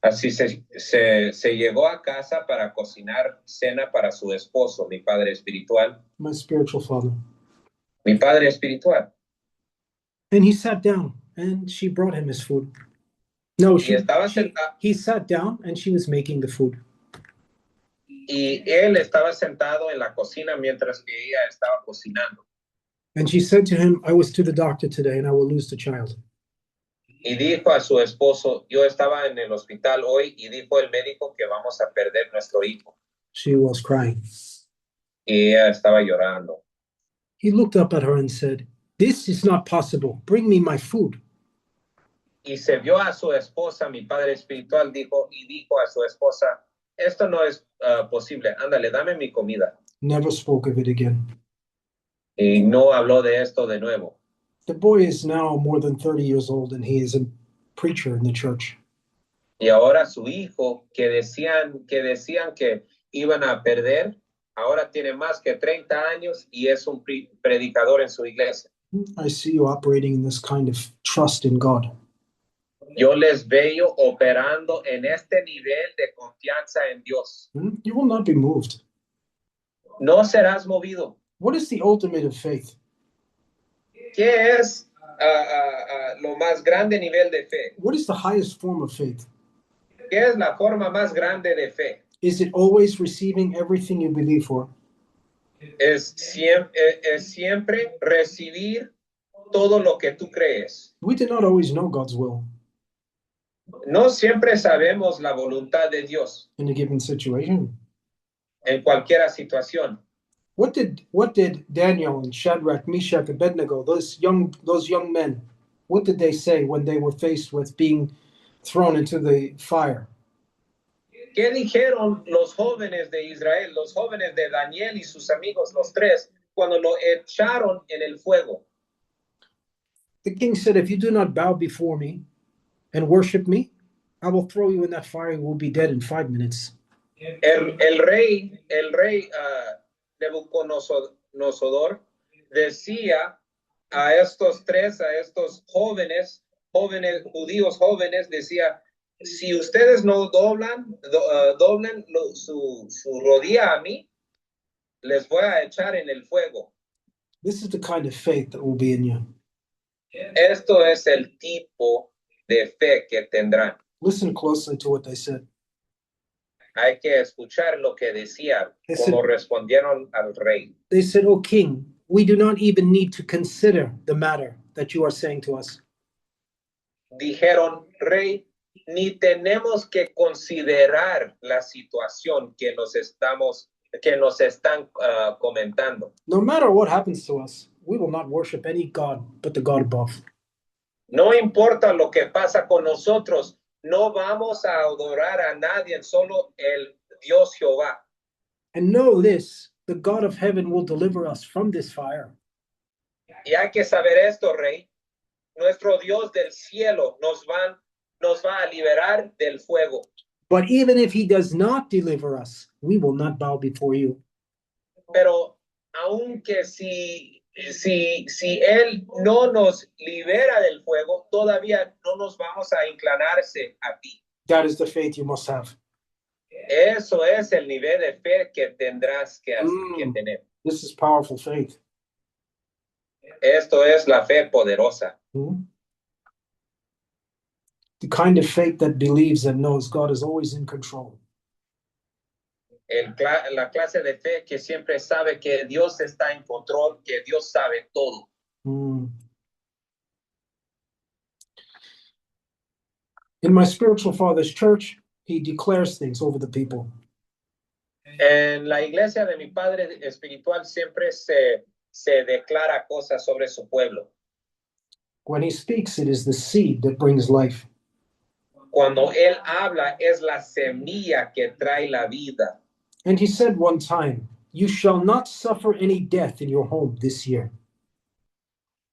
Así se llegó a casa para cocinar cena para su esposo, mi padre espiritual. My spiritual father. Mi padre espiritual. And he sat down and she brought him his food. No, he sat down and she was making the food. Y él estaba sentado en la cocina mientras que ella estaba cocinando. And she said to him, I was to the doctor today and I will lose the child. Y dijo a su esposo, yo estaba en el hospital hoy y dijo el médico que vamos a perder nuestro hijo. She was crying. Y ella estaba llorando. He looked up at her and said, this is not possible. Bring me my food. Y se vio a su esposa, mi padre espiritual, dijo a su esposa, esto no es posible, ándale, dame mi comida. Never spoke of it again. Y no habló de esto de nuevo. The boy is now more than 30 years old and he is a preacher in the church. Y ahora su hijo, que decían que iban a perder, ahora tiene más que 30 años y es un predicador en su iglesia. I see you operating in this kind of trust in God. Yo les veo operando en este nivel de confianza en Dios. You will not be moved. No serás movido. What is the ultimate of faith? ¿Qué es lo más grande nivel de fe? What is the highest form of faith? ¿Qué es la forma más grande de fe? Is it always receiving everything you believe for? Es siempre recibir todo lo que tú crees. We do not always know God's will No siempre sabemos la voluntad de Dios in a given situation. en cualquier situación. What did Daniel and Shadrach, Meshach, and Abednego, those young men, what did they say when they were faced with being thrown into the fire? ¿Qué dijeron los jóvenes de Israel, los jóvenes de Daniel y sus amigos, los tres, cuando lo echaron en el fuego? The king said, if you do not bow before me and worship me, I will throw you in that fire and you will be dead in 5 minutes. El rey Nabucodonosor decía a estos tres, a estos jóvenes judíos jóvenes, decía, si ustedes no doblen su rodilla a mí, les voy a echar en el fuego. This is the kind of faith that will be in you. Esto es el tipo de fe que tendrán. Listen closely to what they said. Hay que escuchar lo que decían, como respondieron al rey. They said, "O king, we do not even need to consider the matter that you are saying to us." Dijeron, rey, ni tenemos que considerar la situación que nos están comentando. No matter what happens to us, we will not worship any God but the God above. No importa lo que pasa con nosotros, no vamos a adorar a nadie, solo el Dios Jehová. And know this, the God of heaven will deliver us from this fire. Y hay que saber esto, rey. Nuestro Dios del cielo nos va a liberar del fuego. But even if he does not deliver us, we will not bow before you. Pero aunque si él no nos libera del fuego, todavía no nos vamos a inclinarse a ti. That is the faith you must have. Eso es el nivel de fe que tendrás que tener. This is powerful faith. Esto es la fe poderosa. The kind of faith that believes and knows God is always in control. La clase de fe que siempre sabe que Dios está en control, que Dios sabe todo. In my spiritual father's church, he declares things over the people. En la iglesia de mi padre espiritual siempre se declara cosas sobre su pueblo. When he speaks, it is the seed that brings life. Cuando él habla, es la semilla que trae la vida. And he said one time, "You shall not suffer any death in your home this year."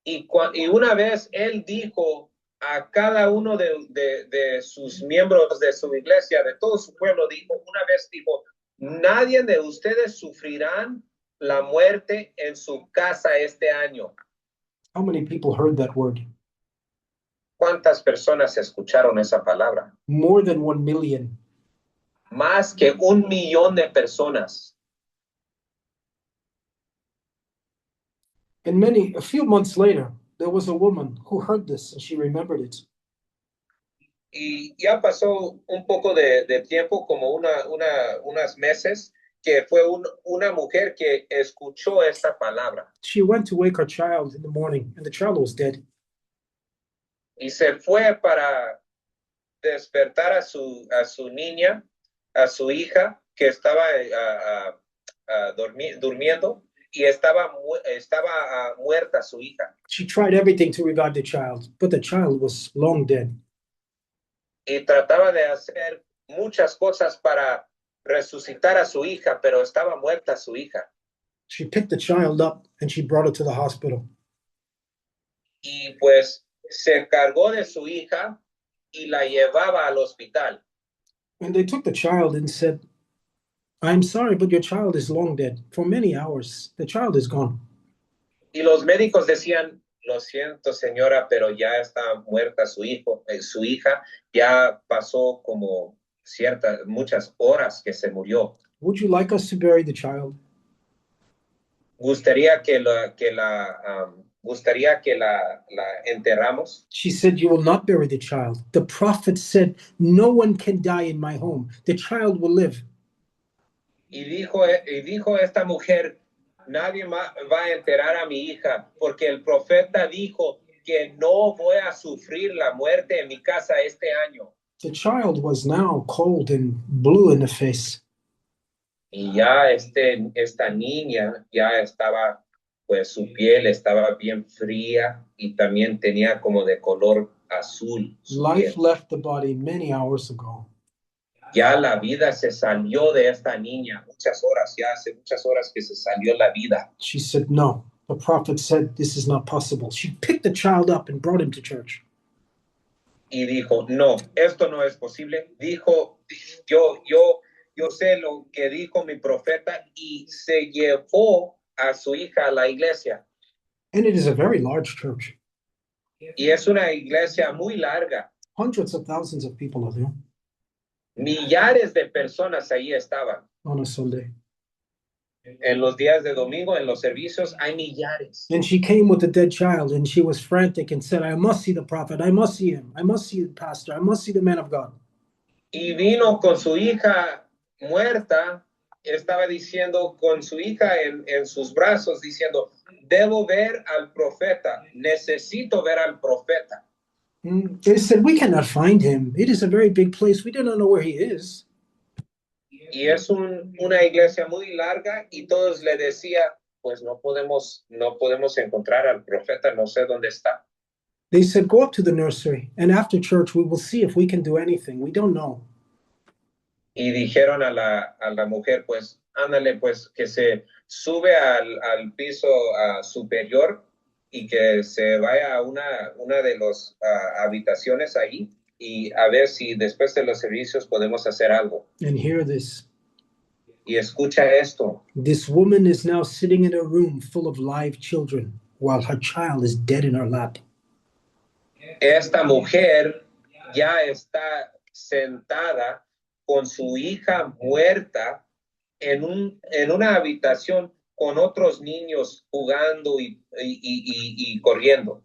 Y una vez él dijo a cada uno de sus miembros de su iglesia, de todo su pueblo, una vez dijo, nadie de ustedes sufrirán la muerte en su casa este año. How many people heard that word? ¿Cuántas personas escucharon esa palabra? More than 1 million. Más que 1 millón de personas. And a few months later, there was a woman who heard this and she remembered it. Y ya pasó un poco de tiempo, como unas meses, que fue una mujer que escuchó esta palabra. She went to wake her child in the morning and the child was dead. Y se fue para despertar a su niña, a su hija, que estaba durmiendo, y estaba muerta su hija. She tried everything to revive the child, but the child was long dead. Y trataba de hacer muchas cosas para resucitar a su hija, pero estaba muerta su hija. She picked the child up and she brought it to the hospital. Y pues se cargó de su hija y la llevaba al hospital. And they took the child and said, "I'm sorry, but your child is long dead. For many hours, the child is gone." Y los médicos decían, lo siento, señora, pero ya está muerta su hija, ya pasó como muchas horas que se murió. Would you like us to bury the child? Gustaría la enterramos. She said, you will not bury the child. The prophet said, no one can die in my home. The child will live. Y dijo esta mujer, nadie más va a enterrar a mi hija, porque el profeta dijo que no voy a sufrir la muerte en mi casa este año. The child was now cold and blue in the face. Y ya esta niña ya estaba, pues su piel estaba bien fría y también tenía como de color azul. Life left the body many hours ago. Ya la vida se salió de esta niña, hace muchas horas que se salió la vida. She said, no. The prophet said, this is not possible. She picked the child up and brought him to church. Y dijo, no, esto no es posible. Dijo, yo sé lo que dijo mi profeta, y se llevó a su hija a la iglesia. And it is a very large church. Y es una iglesia muy larga. Hundreds of thousands of people are there Millares de personas ahí estaban. on a Sunday. En los días de domingo, en los servicios, hay millares. And she came with the dead child, and she was frantic and said, I must see the prophet. I must see him. I must see the pastor. I must see the man of God. Y vino con su hija muerta, estaba diciendo con su hija en sus brazos, diciendo, debo ver al profeta, necesito ver al profeta. They said, we cannot find him. It is a very big place. We do not know where he is. Y es una iglesia muy larga, y todos le decía, pues no podemos encontrar al profeta, no sé dónde está. They said, go up to the nursery, and after church, we will see if we can do anything. We don't know. Y dijeron a la mujer, pues, ándale, pues, que se sube al piso superior y que se vaya a una de las habitaciones ahí, y a ver si después de los servicios podemos hacer algo. And hear this. Y escucha esto. This woman is now sitting in a room full of live children while her child is dead in her lap. Esta mujer ya está sentada con su hija muerta en una habitación con otros niños jugando y corriendo.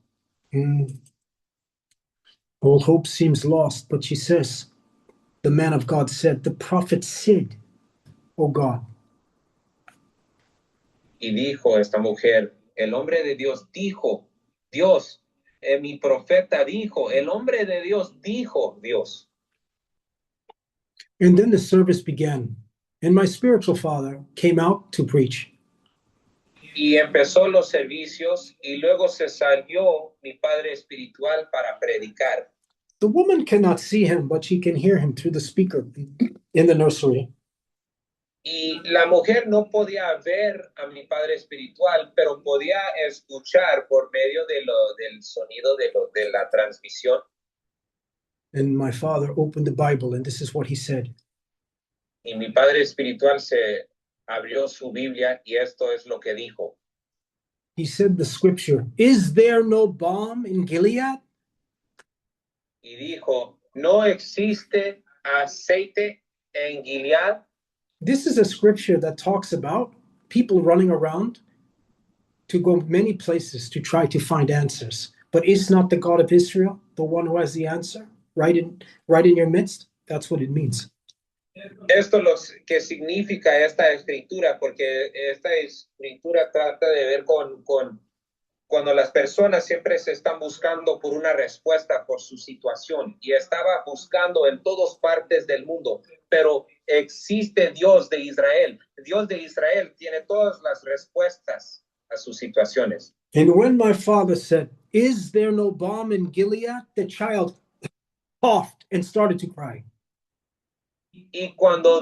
All hope seems lost, but she says, the man of God said, the prophet said, oh God. Y dijo esta mujer, el hombre de Dios dijo, Dios, mi profeta dijo, el hombre de Dios dijo, Dios. And then the service began, and my spiritual father came out to preach. Y empezó los servicios, y luego se salió mi padre espiritual para predicar. The woman cannot see him, but she can hear him through the speaker in the nursery. Y la mujer no podía ver a mi padre espiritual, pero podía escuchar por medio del sonido de la transmisión. And my father opened the Bible, and this is what he said. Y mi padre espiritual se abrió su Biblia, y esto es lo que dijo. He said the scripture, is there no balm in Gilead? Y dijo, ¿no existe aceite en Gilead? This is a scripture that talks about people running around to go many places to try to find answers. But is not the God of Israel the one who has the answer right in your midst? That's what it means. Esto lo que significa esta escritura, porque esta escritura trata de ver con cuando las personas siempre se están buscando por una respuesta por su situación, y estaba buscando en todas partes del mundo, pero existe Dios de Israel. Dios de Israel tiene todas las respuestas a sus situaciones. And when my father said, is there no balm in Gilead? The child coughed and started to cry. Y cuando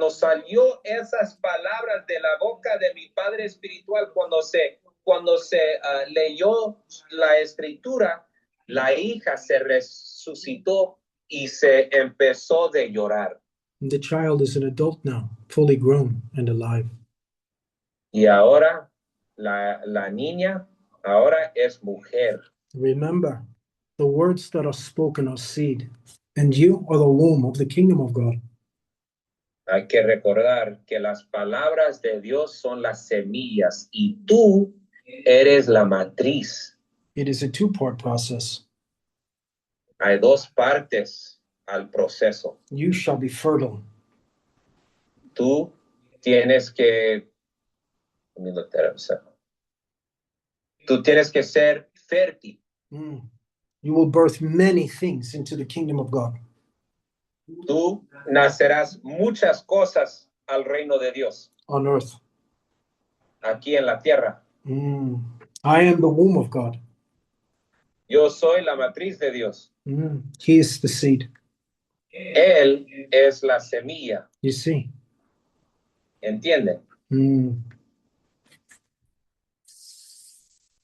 salió esas palabras de la boca de mi padre espiritual, cuando se leyó la escritura, la hija se resucitó y se empezó de llorar. The child is an adult now, fully grown and alive. Y ahora la niña ahora es mujer. Remember, the words that are spoken are seed, and you are the womb of the kingdom of God. Hay que recordar que las palabras de Dios son las semillas y tú eres la matriz. It is a two-part process. Hay dos partes al proceso. You shall be fertile. Tú tienes que, tú tienes que ser fértil. You will birth many things into the kingdom of God. Tú nacerás muchas cosas al reino de Dios, on earth. aquí en la tierra. I am the womb of God. Yo soy la matriz de Dios. He is the seed. Él es la semilla. You see? ¿Entienden?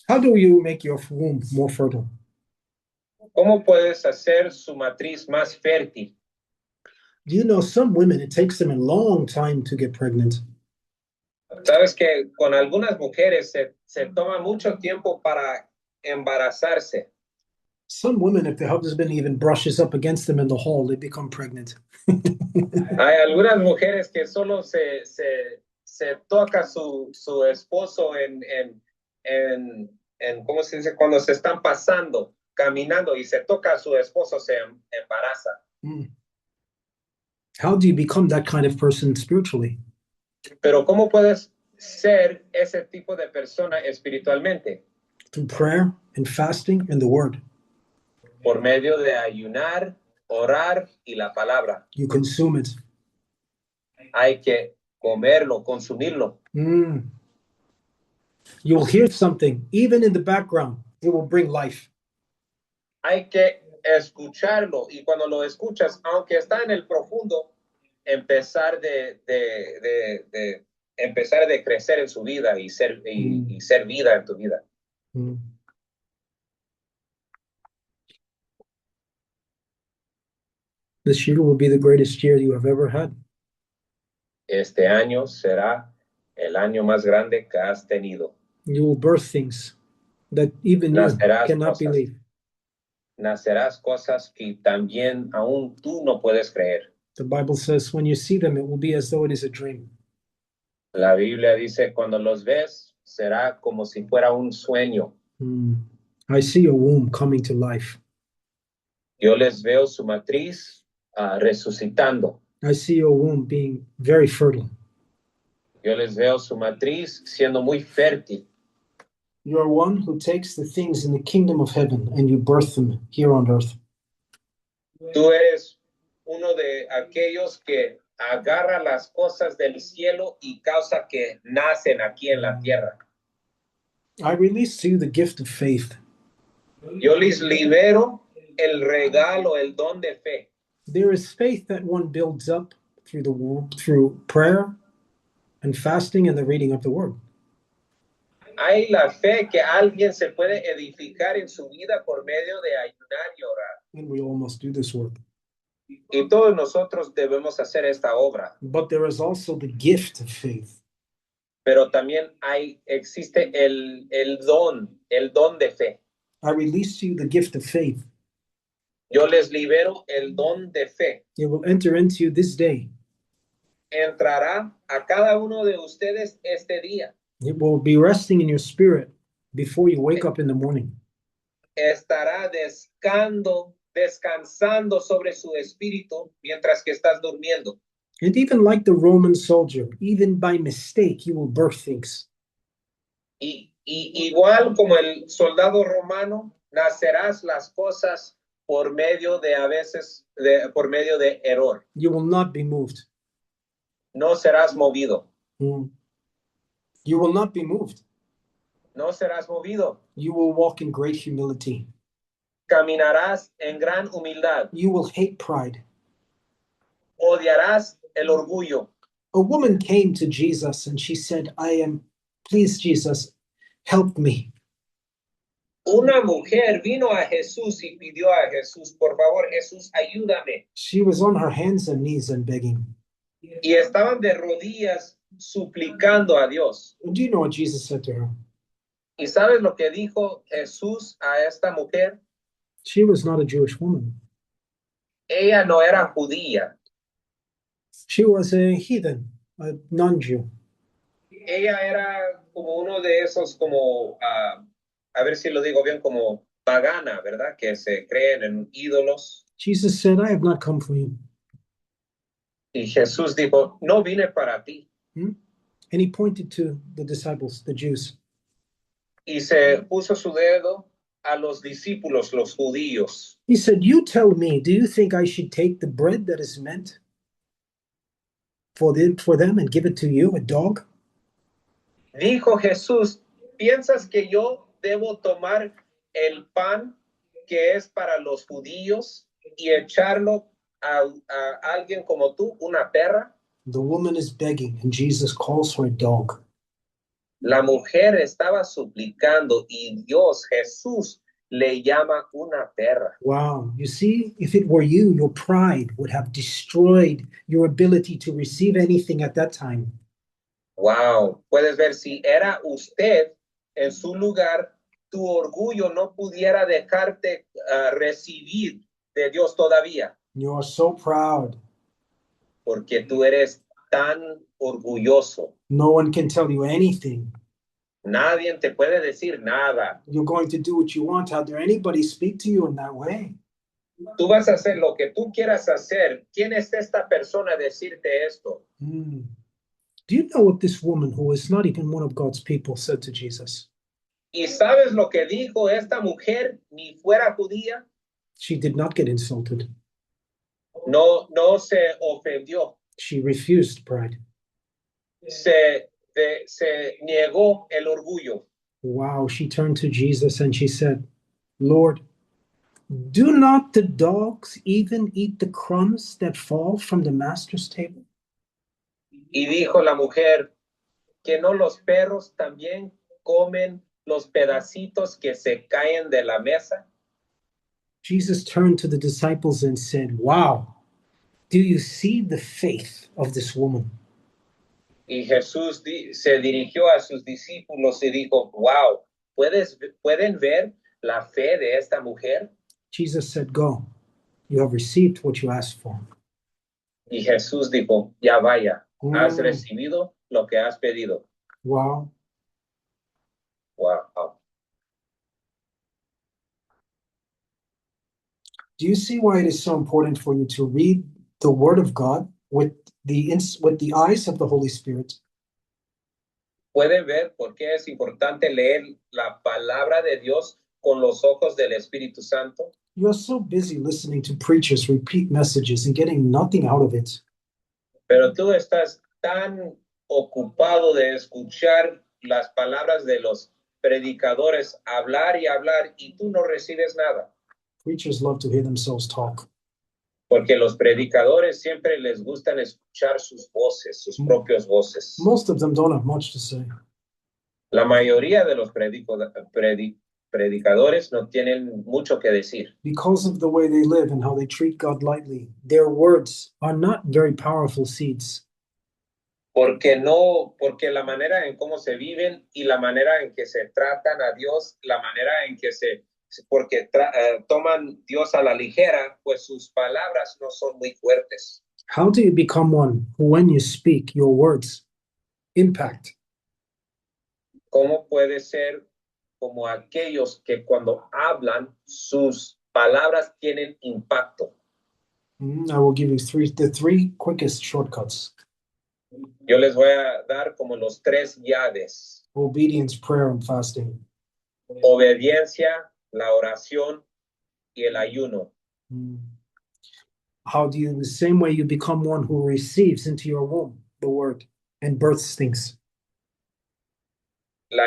How do you make your womb more fertile? ¿Cómo puedes hacer su matriz más fértil? Do you know some women, it takes them a long time to get pregnant? Sabes que con algunas mujeres se toma mucho tiempo para embarazarse. Some women, if their husband even brushes up against them in the hall, they become pregnant. Hay algunas mujeres que solo se toca su esposo ¿cómo se dice? Cuando se están pasando, caminando y se toca a su esposo, se embaraza. How do you become that kind of person spiritually? Pero ¿cómo puedes ser ese tipo de persona espiritualmente? Through prayer and fasting and the word. Por medio de ayunar, orar y la palabra. You consume it. Hay que comerlo, consumirlo. You will hear something, even in the background, it will bring life. Hay que escucharlo y cuando lo escuchas, aunque está en el profundo, empezar empezar de crecer en su vida y ser vida en tu vida. This year will be the greatest year you have ever had. Este año será el año más grande que has tenido. You will birth things that even you cannot believe. Nacerás cosas que también aún tú no puedes creer. The Bible says when you see them, it will be as though it is a dream. La Biblia dice cuando los ves será como si fuera un sueño. I see your womb coming to life. Yo les veo su matriz resucitando. I see your womb being very fertile. Yo les veo su matriz siendo muy fértil. You are one who takes the things in the kingdom of heaven and you birth them here on earth. Tú eres uno de aquellos que agarra las cosas del cielo y causa que nacen aquí en la tierra. I release to you the gift of faith. Yo les libero el regalo, el don de fe. There is faith that one builds up through prayer and fasting and the reading of the word. Hay la fe que alguien se puede edificar en su vida por medio de ayunar y orar. And we all must do this work. Y todos nosotros debemos hacer esta obra. But there is also the gift of faith. Pero también existe el don de fe. I release to you the gift of faith. Yo les libero el don de fe. It will enter into you this day. Entrará a cada uno de ustedes este día. It will be resting in your spirit before you wake up in the morning. Estará descansando sobre su espíritu mientras que estás durmiendo. And even like the Roman soldier, even by mistake, you will birth things. Y igual como el soldado romano, nacerás las cosas por medio de error. You will not be moved. No serás movido. You will not be moved. No serás movido. You will walk in great humility. Caminarás en gran humildad. You will hate pride. Odiarás el orgullo. A woman came to Jesus and she said, please, Jesus, help me. Una mujer vino a Jesús y pidió a Jesús, por favor, Jesús, ayúdame. She was on her hands and knees and begging. Y estaban de rodillas suplicando a Dios. Do you know what Jesus said to her? ¿Y sabes lo que dijo Jesús a esta mujer? She was not a Jewish woman. Ella no era judía. She was a heathen, a non-Jew. Ella era como uno de esos como, a ver si lo digo bien, como pagana, ¿verdad? Que se creen en ídolos. Jesus said, I have not come for you. Y Jesús dijo, no vine para ti. And he pointed to the disciples, the Jews. Y se puso su dedo a los discípulos, los judíos. He said, you tell me, do you think I should take the bread that is meant for them and give it to you, a dog? Dijo Jesús, ¿piensas que yo debo tomar el pan que es para los judíos y echarlo a alguien como tú, una perra? The woman is begging, and Jesus calls her a dog. La mujer estaba suplicando y Dios, Jesús, le llama una perra. Wow. You see, if it were you, your pride would have destroyed your ability to receive anything at that time. Wow. Puedes ver, si era usted en su lugar, tu orgullo no pudiera dejarte recibir de Dios todavía. You are so proud. Porque tú eres tan orgulloso. No one can tell you anything. Nadie te puede decir nada. You're going to do what you want. How dare anybody speak to you in that way? Tú vas a hacer lo que tú quieras hacer. ¿Quién es esta persona a decirte esto? Do you know what this woman, who is not even one of God's people, said to Jesus? ¿Y sabes lo que dijo esta mujer, ni fuera judía? She did not get insulted. No se ofendió. She refused pride. Se negó el orgullo. Wow, she turned to Jesus and she said, Lord, do not the dogs even eat the crumbs that fall from the master's table? Y dijo la mujer, que no los perros también comen los pedacitos que se caen de la mesa. Jesus turned to the disciples and said, wow, do you see the faith of this woman? Y Jesús se dirigió a sus discípulos y dijo, wow, ¿pueden ver la fe de esta mujer? Jesus said, go, you have received what you asked for. Y Jesús dijo, ya vaya, has recibido lo que has pedido. Wow. Wow. Do you see why it is so important for you to read the Word of God with the eyes of the Holy Spirit? ¿Pueden ver por qué es importante leer la palabra de Dios con los ojos del Espíritu Santo? You are so busy listening to preachers repeat messages and getting nothing out of it. Pero tú estás tan ocupado de escuchar las palabras de los predicadores hablar y tú no recibes nada. Preachers love to hear themselves talk. Porque los predicadores siempre les gustan escuchar sus voces, sus propios voces. Most of them don't have much to say. La mayoría de los predicadores no tienen mucho que decir. Because of the way they live and how they treat God lightly, their words are not very powerful seeds. Porque la manera en cómo se viven y la manera en que se tratan a Dios, la manera en que toman Dios a la ligera, pues sus palabras no son muy fuertes. How do you become one who, when you speak, your words impact? ¿Cómo puede ser como aquellos que cuando hablan, sus palabras tienen impacto? I will give you the three quickest shortcuts. Yo les voy a dar como los 3 llaves. Obedience, prayer, and fasting. Obediencia, la oración y el ayuno. How do you, the same way you become one who receives into your womb the word and births things? La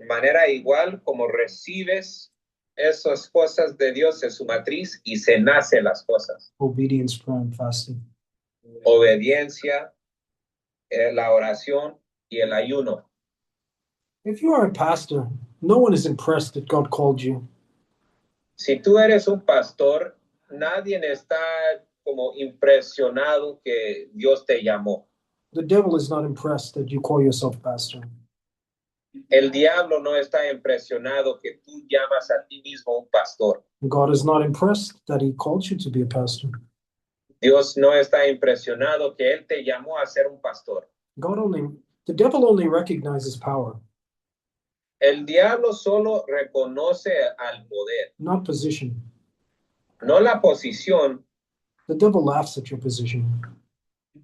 manera igual como recibes esas cosas de Dios en su matriz y se nacen las cosas. Obedience, prayer, and fasting. Obediencia, la oración y el ayuno. If you are a pastor, no one is impressed that God called you. Si tú eres un pastor, nadie está como impresionado que Dios te llamó. The devil is not impressed that you call yourself pastor. El diablo no está impresionado que tú llamas a ti mismo un pastor. God is not impressed that he called you to be a pastor. Dios no está impresionado que él te llamó a ser un pastor. The devil only recognizes power, El diablo solo reconoce al poder, not position. no la posición. The devil laughs at your position.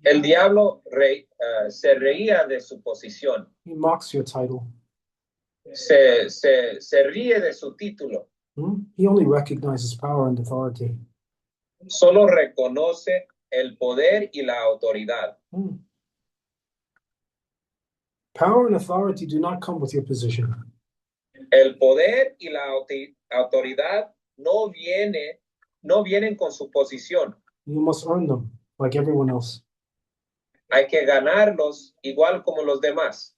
El diablo se reía de su posición, He mocks your title. se ríe de su título. He only recognizes power and authority. Solo reconoce el poder y la autoridad. Power and authority do not come with your position. El poder y la autoridad no vienen con su posición. You must earn them like everyone else. Hay que ganarlos igual como los demás.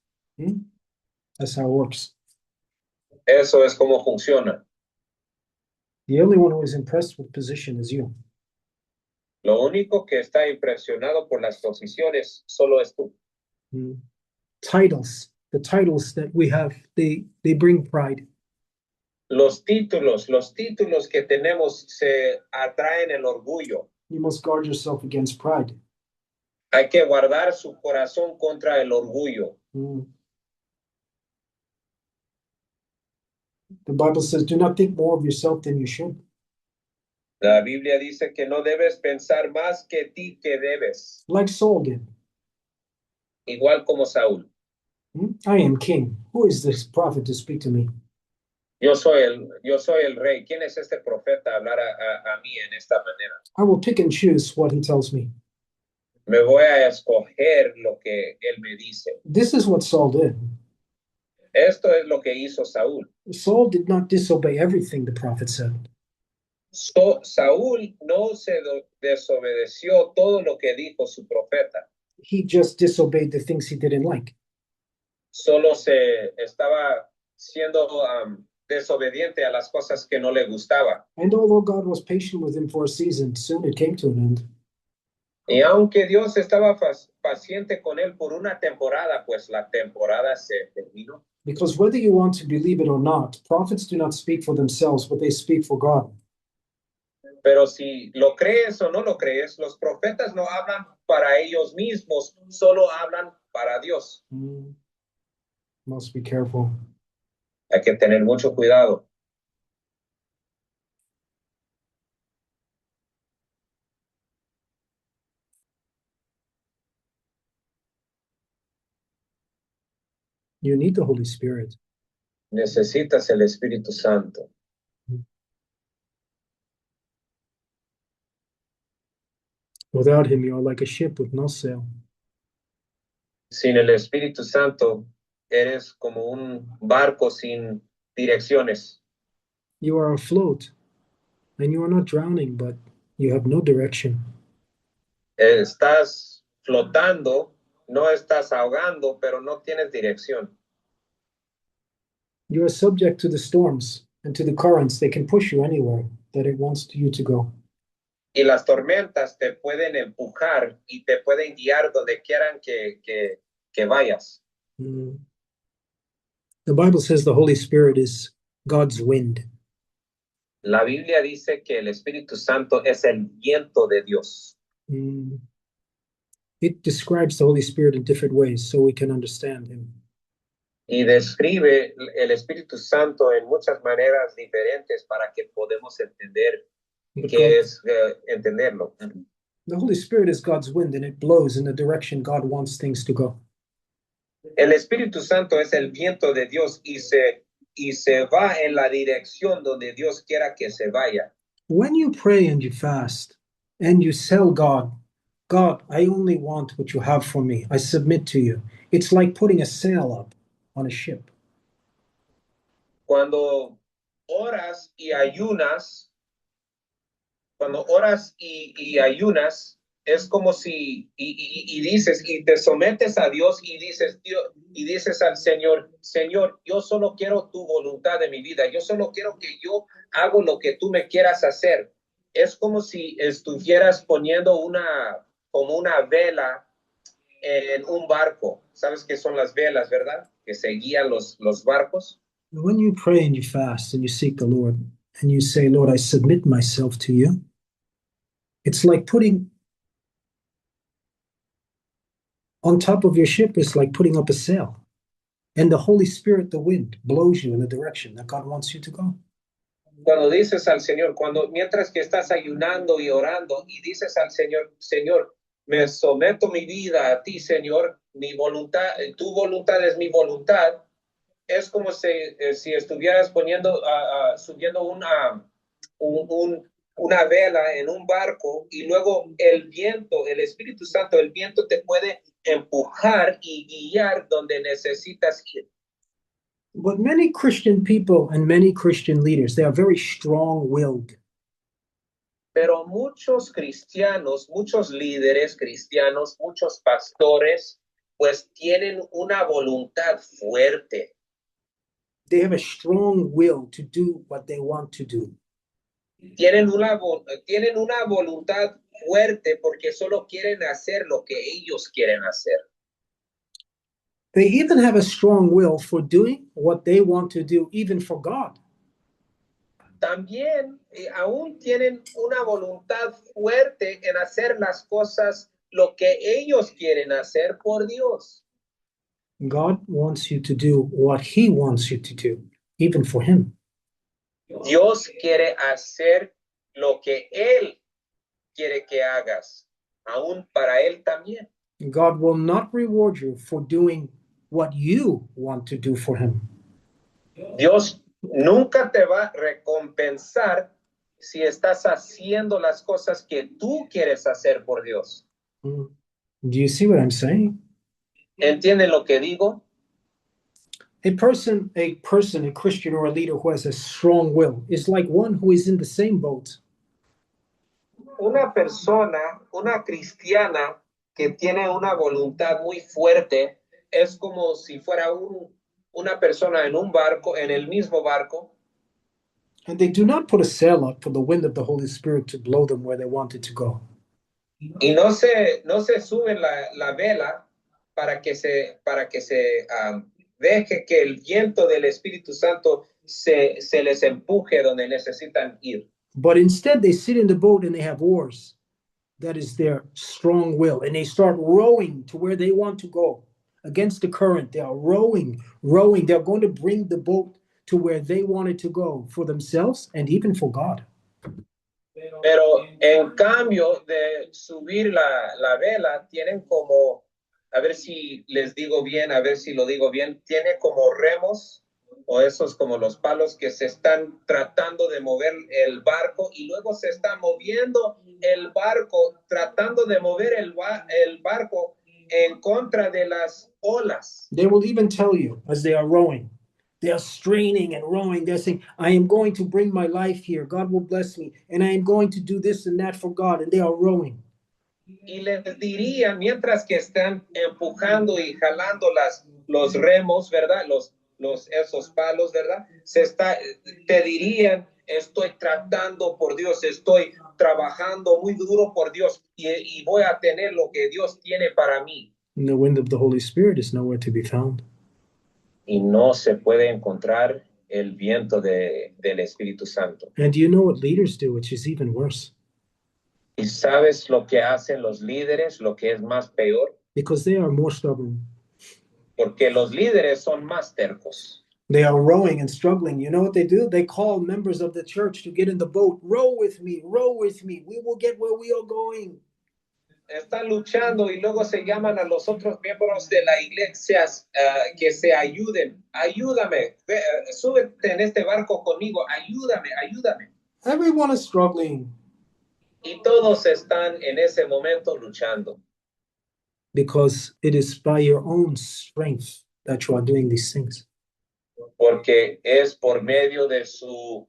That's how it works. Eso es como funciona. The only one who is impressed with position is you. Lo único que está impresionado por las posiciones solo es tú. Titles, the titles that we have, they bring pride. Los títulos que tenemos se atraen el orgullo. You must guard yourself against pride. Hay que guardar su corazón contra el orgullo. The Bible says, do not think more of yourself than you should. La Biblia dice que no debes pensar más que ti que debes. Like Saul did. Igual como Saúl. I am king. Who is this prophet to speak to me? Yo soy el rey. ¿Quién es este profeta a hablar a mí en esta manera? I will pick and choose what he tells me. Me voy a escoger lo que él me dice. This is what Saul did. Esto es lo que hizo Saúl. Saul did not disobey everything the prophet said. Saúl no se desobedeció todo lo que dijo su profeta. He just disobeyed the things he didn't like. Solo se estaba siendo desobediente a las cosas que no le gustaba. And although God was patient with him for a season, soon it came to an end. Y aunque Dios estaba paciente con él por una temporada, pues la temporada se terminó. Because whether you want to believe it or not, prophets do not speak for themselves, but they speak for God. Pero si lo crees o no lo crees, los profetas no hablan para ellos mismos, solo hablan para Dios. Must be careful. Hay que tener mucho cuidado. You need the Holy Spirit. Necesitas el Espíritu Santo. Without him, you are like a ship with no sail. Sin el Espíritu Santo, eres como un barco sin direcciones. You are afloat, and you are not drowning, but you have no direction. Estás flotando, no estás ahogando, pero no tienes dirección. You are subject to the storms and to the currents. They can push you anywhere that it wants you to go. Y las tormentas te pueden empujar y te pueden guiar donde quieran que vayas. The Bible says the Holy Spirit is God's wind. La Biblia dice que el Espíritu Santo es el viento de Dios. It describes the Holy Spirit in different ways so we can understand him. Y describe el Espíritu Santo en muchas maneras diferentes para que podamos entender qué es entenderlo. The Holy Spirit is God's wind, and it blows in the direction God wants things to go. El Espíritu Santo es el viento de Dios y se va en la dirección donde Dios quiera que se vaya. When you pray and you fast and you tell God, God, I only want what you have for me. I submit to you. It's like putting a sail up on a ship. Cuando oras y ayunas, es como si y dices y te sometes a Dios y dices al Señor, Señor, yo solo quiero tu voluntad de mi vida. Yo solo quiero que yo hago lo que tú me quieras hacer. Es como si estuvieras poniendo como una vela en un barco. ¿Sabes qué son las velas, verdad? Que se guían los barcos. When you pray and you fast and you seek the Lord and you say, Lord, I submit myself to you, it's like putting on top of your ship, it's like putting up a sail. And the Holy Spirit, the wind, blows you in the direction that God wants you to go. Cuando dices al Señor, mientras que estás ayunando y orando y dices al Señor, Señor, me someto mi vida a ti, Señor, mi voluntad, tu voluntad es mi voluntad, es como si estuvieras subiendo una vela en un barco y luego el viento, el Espíritu Santo, el viento te puede empujar y guiar donde necesitas ir. But many Christian people and many Christian leaders, they are very strong-willed. Pero muchos cristianos, muchos líderes cristianos, muchos pastores, pues tienen una voluntad fuerte. They have a strong will to do what they want to do. Tienen una voluntad fuerte porque solo quieren hacer lo que ellos quieren hacer. They even have a strong will for doing what they want to do, even for God. También aún tienen una voluntad fuerte en hacer las cosas lo que ellos quieren hacer por Dios. God wants you to do what He wants you to do, even for Him. Dios quiere hacer lo que Él quiere que hagas, aún para Él también. God will not reward you for doing what you want to do for Him. Dios nunca te va a recompensar si estás haciendo las cosas que tú quieres hacer por Dios. Do you see what I'm saying? ¿Entienden lo que digo? A Christian or a leader who has a strong will is like one who is in the same boat. Una persona, una cristiana que tiene una voluntad muy fuerte, es como si fuera una persona en un barco, en el mismo barco. And they do not put a sail up for the wind of the Holy Spirit to blow them where they wanted to go. Y no se sube la vela para que se deje que el viento del Espíritu Santo se les empuje donde necesitan ir. But instead, they sit in the boat and they have oars. That is their strong will. And they start rowing to where they want to go against the current. They are rowing. They're going to bring the boat to where they wanted to go for themselves and even for God. Pero en cambio de subir la vela, tienen como, a ver si les digo bien, a ver si lo digo bien, tiene como remos o esos como los palos que se están tratando de mover el barco y luego se está moviendo el barco, tratando de mover el barco en contra de las olas. They will even tell you as they are rowing, they are straining and rowing. They're saying, I am going to bring my life here. God will bless me. And I am going to do this and that for God. And they are rowing. Y les dirían, mientras que están empujando y jalando los remos, ¿verdad? Esos palos, ¿verdad? Te dirían, estoy tratando por Dios, estoy trabajando muy duro por Dios y voy a tener lo que Dios tiene para mí. And the wind of the Holy Spirit is nowhere to be found. Y no se puede encontrar el viento del Espíritu Santo. And do you know what leaders do, which is even worse? ¿Y sabes lo que hacen los líderes, lo que es más peor? Because they are more stubborn. Porque los líderes son más tercos. They are rowing and struggling. You know what they do? They call members of the church to get in the boat. Row with me, row with me. We will get where we are going. Están luchando y luego se llaman a los otros miembros de la iglesia que se ayuden. Ayúdame, súbete en este barco conmigo. Ayúdame. Everyone is struggling. Y todos están en ese momento luchando. Because it is by your own strength that you are doing these things. Porque es por medio de su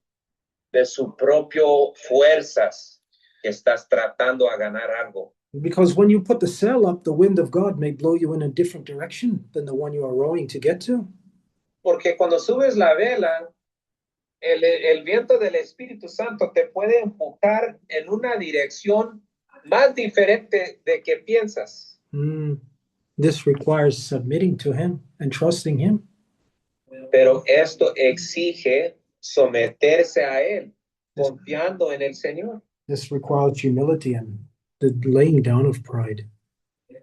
propio fuerzas que estás tratando a ganar algo. Because when you put the sail up, the wind of God may blow you in a different direction than the one you are rowing to get to. Porque cuando subes la vela, el viento del Espíritu Santo te puede empujar en una dirección más diferente de que piensas. This requires submitting to him and trusting him. Pero esto exige someterse a Él, confiando en el Señor. This requires humility and the laying down of pride.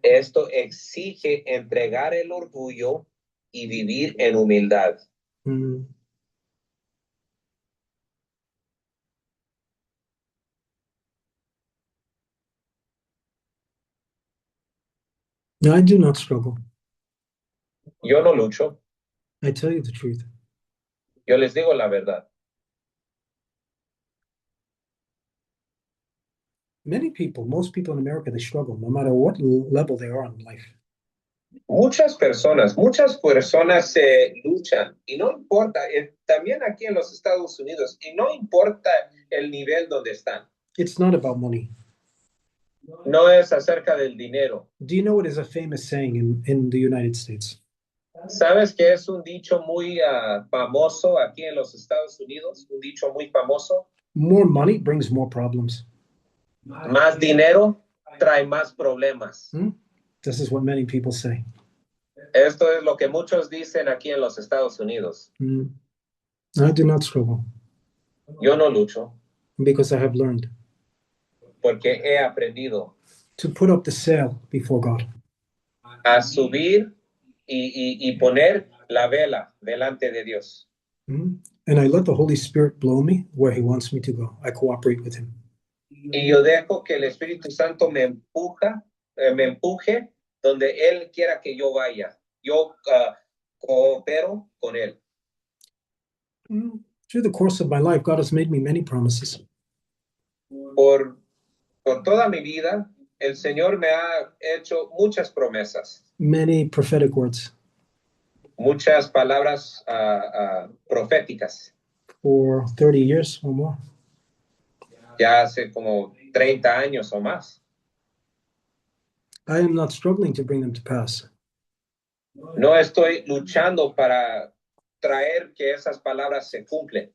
Esto exige entregar el orgullo y vivir en humildad. Mm. No, I do not struggle. Yo no lucho, I tell you the truth. yo les digo la verdad. Many people, most people in America, they struggle no matter what level they are in life. Muchas personas luchan y no importa, también aquí en los Estados Unidos, y no importa el nivel donde están. It's not about money. No es acerca del dinero. Do you know what is a famous saying in the United States? ¿Sabes que es un dicho muy famoso aquí en los Estados Unidos? Un dicho muy famoso. More money brings more problems. Más dinero trae más problemas. This is what many people say. Esto es lo que muchos dicen aquí en los Estados Unidos. I do not struggle. Yo no lucho. Because I have learned. Porque he aprendido. To put up the sail before God. A subir y poner la vela delante de Dios. And I let the Holy Spirit blow me where He wants me to go. I cooperate with Him. Y yo dejo que el Espíritu Santo me empuje donde Él quiera que yo vaya. Yo coopero con Él. Through the course of my life, God has made me many promises. Por toda mi vida, el Señor me ha hecho muchas promesas. Many prophetic words. Muchas palabras proféticas. For 30 years or more. Ya hace como 30 años o más. I am not struggling to bring them to pass. No estoy luchando para traer que esas palabras se cumplen.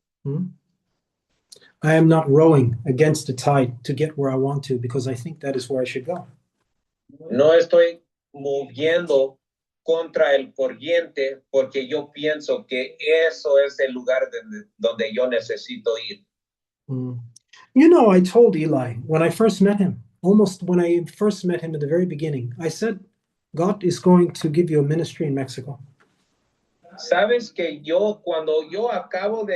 I am not rowing against the tide to get where I want to because I think that is where I should go. No estoy moviendo contra el corriente porque yo pienso que eso es el lugar donde yo necesito ir. You know, I told Eli when I first met him, almost when I first met him at the very beginning, I said, God is going to give you a ministry in Mexico. Sabes que cuando yo acabé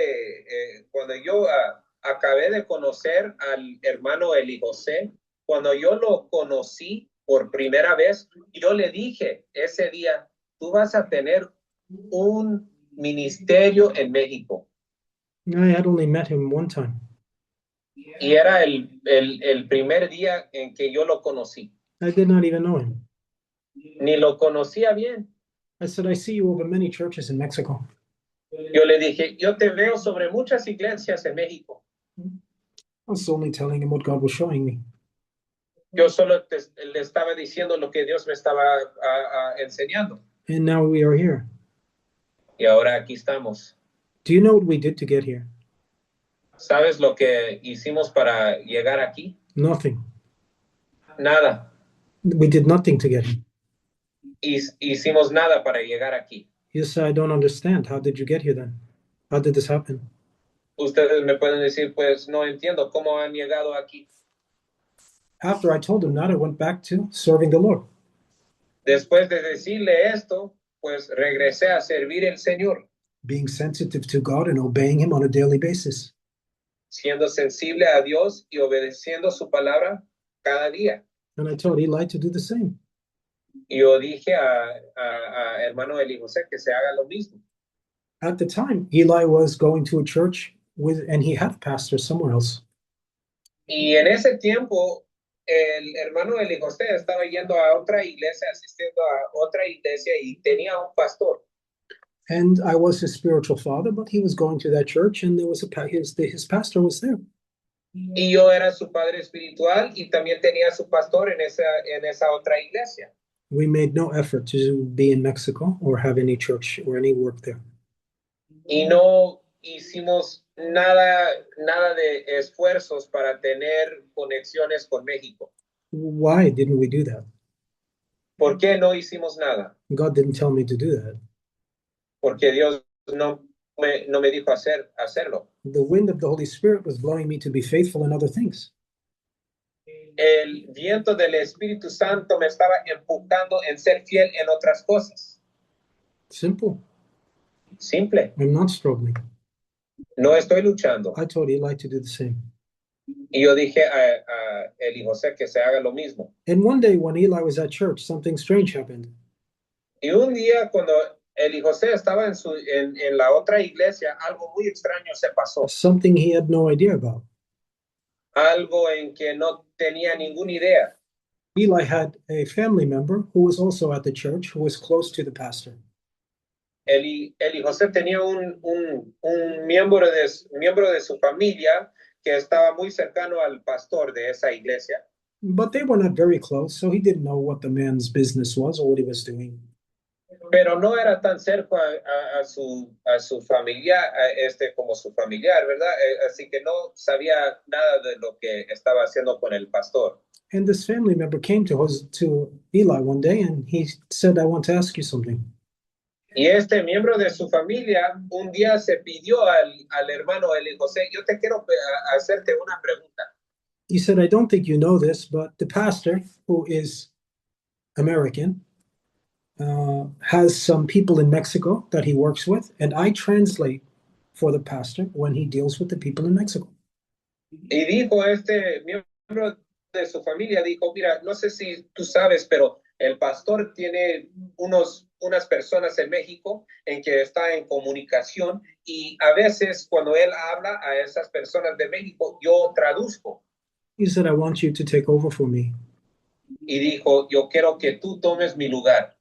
de conocer al hermano Eli José, cuando yo lo conocí por primera vez, yo le dije ese día, tú vas a tener un ministerio en México. I had only met him one time. Y era el primer día en que yo lo conocí. I did not even know him. Ni lo conocía bien. I said, I see you over many churches in Mexico. Yo le dije, yo te veo sobre muchas iglesias en México. I was only telling him what God was showing me. Yo solo le estaba diciendo lo que Dios me estaba enseñando. And now we are here. Y ahora aquí estamos. Do you know what we did to get here? ¿Sabes lo que hicimos para llegar aquí? Nothing. Nada. We did nothing to get here. Hicimos nada para llegar aquí. You say, I don't understand. How did you get here then? How did this happen? Ustedes me pueden decir, pues no entiendo cómo han llegado aquí. After I told him that, I went back to serving the Lord. Después de decirle esto, pues regresé a servir al Señor. Being sensitive to God and obeying Him on a daily basis. Siendo sensible a Dios y obedeciendo su palabra cada día. And I told Eli to do the same. Y yo dije a hermano Eli José que se haga lo mismo. At the time, Eli was going to a church and he had a pastor somewhere else. Y en ese tiempo, el hermano Eli José estaba yendo a otra iglesia, asistiendo a otra iglesia y tenía un pastor. And I was his spiritual father, but he was going to that church and there was his pastor was there. Y yo era su padre espiritual y también tenía su pastor en esa otra iglesia. We made no effort to be in Mexico or have any church or any work there. Y no hicimos nada de esfuerzos para tener conexiones con México. Why didn't we do that? ¿Por qué no hicimos nada? God didn't tell me to do that. Porque Dios no me dijo hacerlo. The wind of the Holy Spirit was blowing me to be faithful in other things. El viento del Espíritu Santo me estaba empujando en ser fiel en otras cosas. Simple. Simple. I'm not struggling. No estoy luchando. I told Eli to do the same. Y yo dije a Eli José que se haga lo mismo. And one day when Eli was at church, something strange happened. Y un día cuando Eli José estaba en la otra iglesia, algo muy extraño se pasó. Something he had no idea about. Algo en que no tenía ninguna idea. Eli had a family member who was also at the church, who was close to the pastor. Eli José tenía un miembro de su familia que estaba muy cercano al pastor de esa iglesia. But they were not very close, so he didn't know what the man's business was or what he was doing. Pero no era tan cerca a su familia, como su familiar, ¿verdad? Así que no sabía nada de lo que estaba haciendo con el pastor. And this family member came to Eli one day and he said, I want to ask you something. Y este miembro de su familia un día se pidió al hermano Eli José, yo te quiero hacerte una pregunta. He said, I don't think you know this, but the pastor, who is American, has some people in Mexico that he works with, and I translate for the pastor when he deals with the people in Mexico. Y dijo este miembro de su familia, dijo, mira, no sé si tú sabes, pero el pastor tiene unas personas en México en que está en comunicación y a veces cuando él habla a esas personas de México, yo traduzco. He said, I want you to take over for me. Y dijo, yo quiero que tú tomes mi lugar.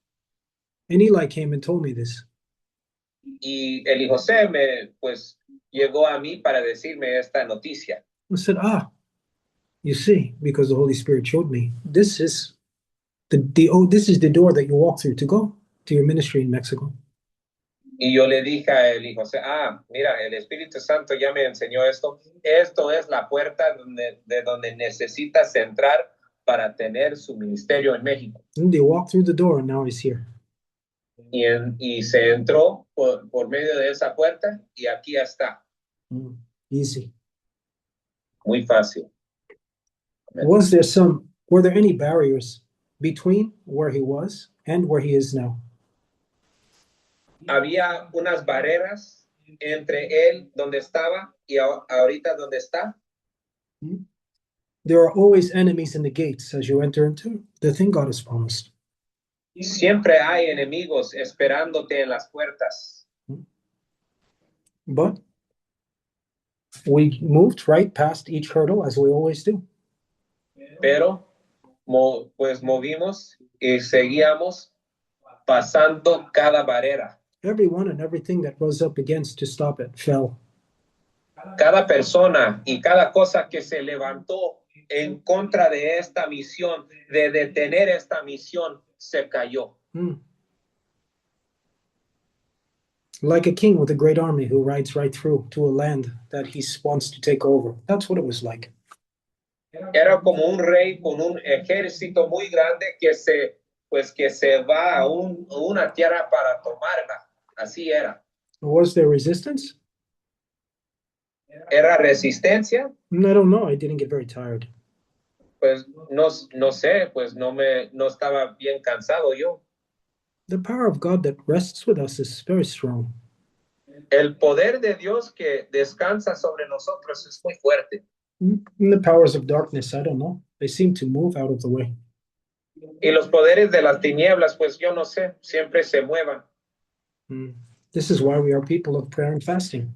And Eli came and told me this. Y Eli José pues, llegó a mí para decirme esta noticia. I said, you see, because the Holy Spirit showed me, this is this is the door that you walk through to go to your ministry in Mexico. Y yo le dije a Eli José, mira, el Espíritu Santo ya me enseñó esto. Esto es la puerta de donde necesitas entrar para tener su ministerio en México. And they walked through the door and now he's here. Y se entró por medio de esa puerta y aquí está. Easy. Muy fácil. Were there any barriers between where he was and where he is now? Había unas barreras entre él donde estaba y ahorita donde está. There are always enemies in the gates as you enter into the thing God has promised. Siempre hay enemigos esperándote en las puertas. But we moved right past each hurdle as we always do. Pero pues movimos y seguíamos pasando cada barrera. Everyone and everything that rose up against to stop it fell. Cada persona y cada cosa que se levantó en contra de esta misión, de detener esta misión, se cayó. Like a king with a great army who rides right through to a land that he wants to take over. That's what it was like. Era como un rey con un ejército muy grande que se va a una tierra para tomarla. Así era. Was there resistance? ¿Era resistencia? I don't know. I didn't get very tired. Pues no sé, pues no estaba bien cansado yo. The power of God that rests with us is very strong. El poder de Dios que descansa sobre nosotros es muy fuerte. And the powers of darkness, I don't know. They seem to move out of the way. Y los poderes de las tinieblas, pues yo no sé, siempre se muevan. This is why we are people of prayer and fasting.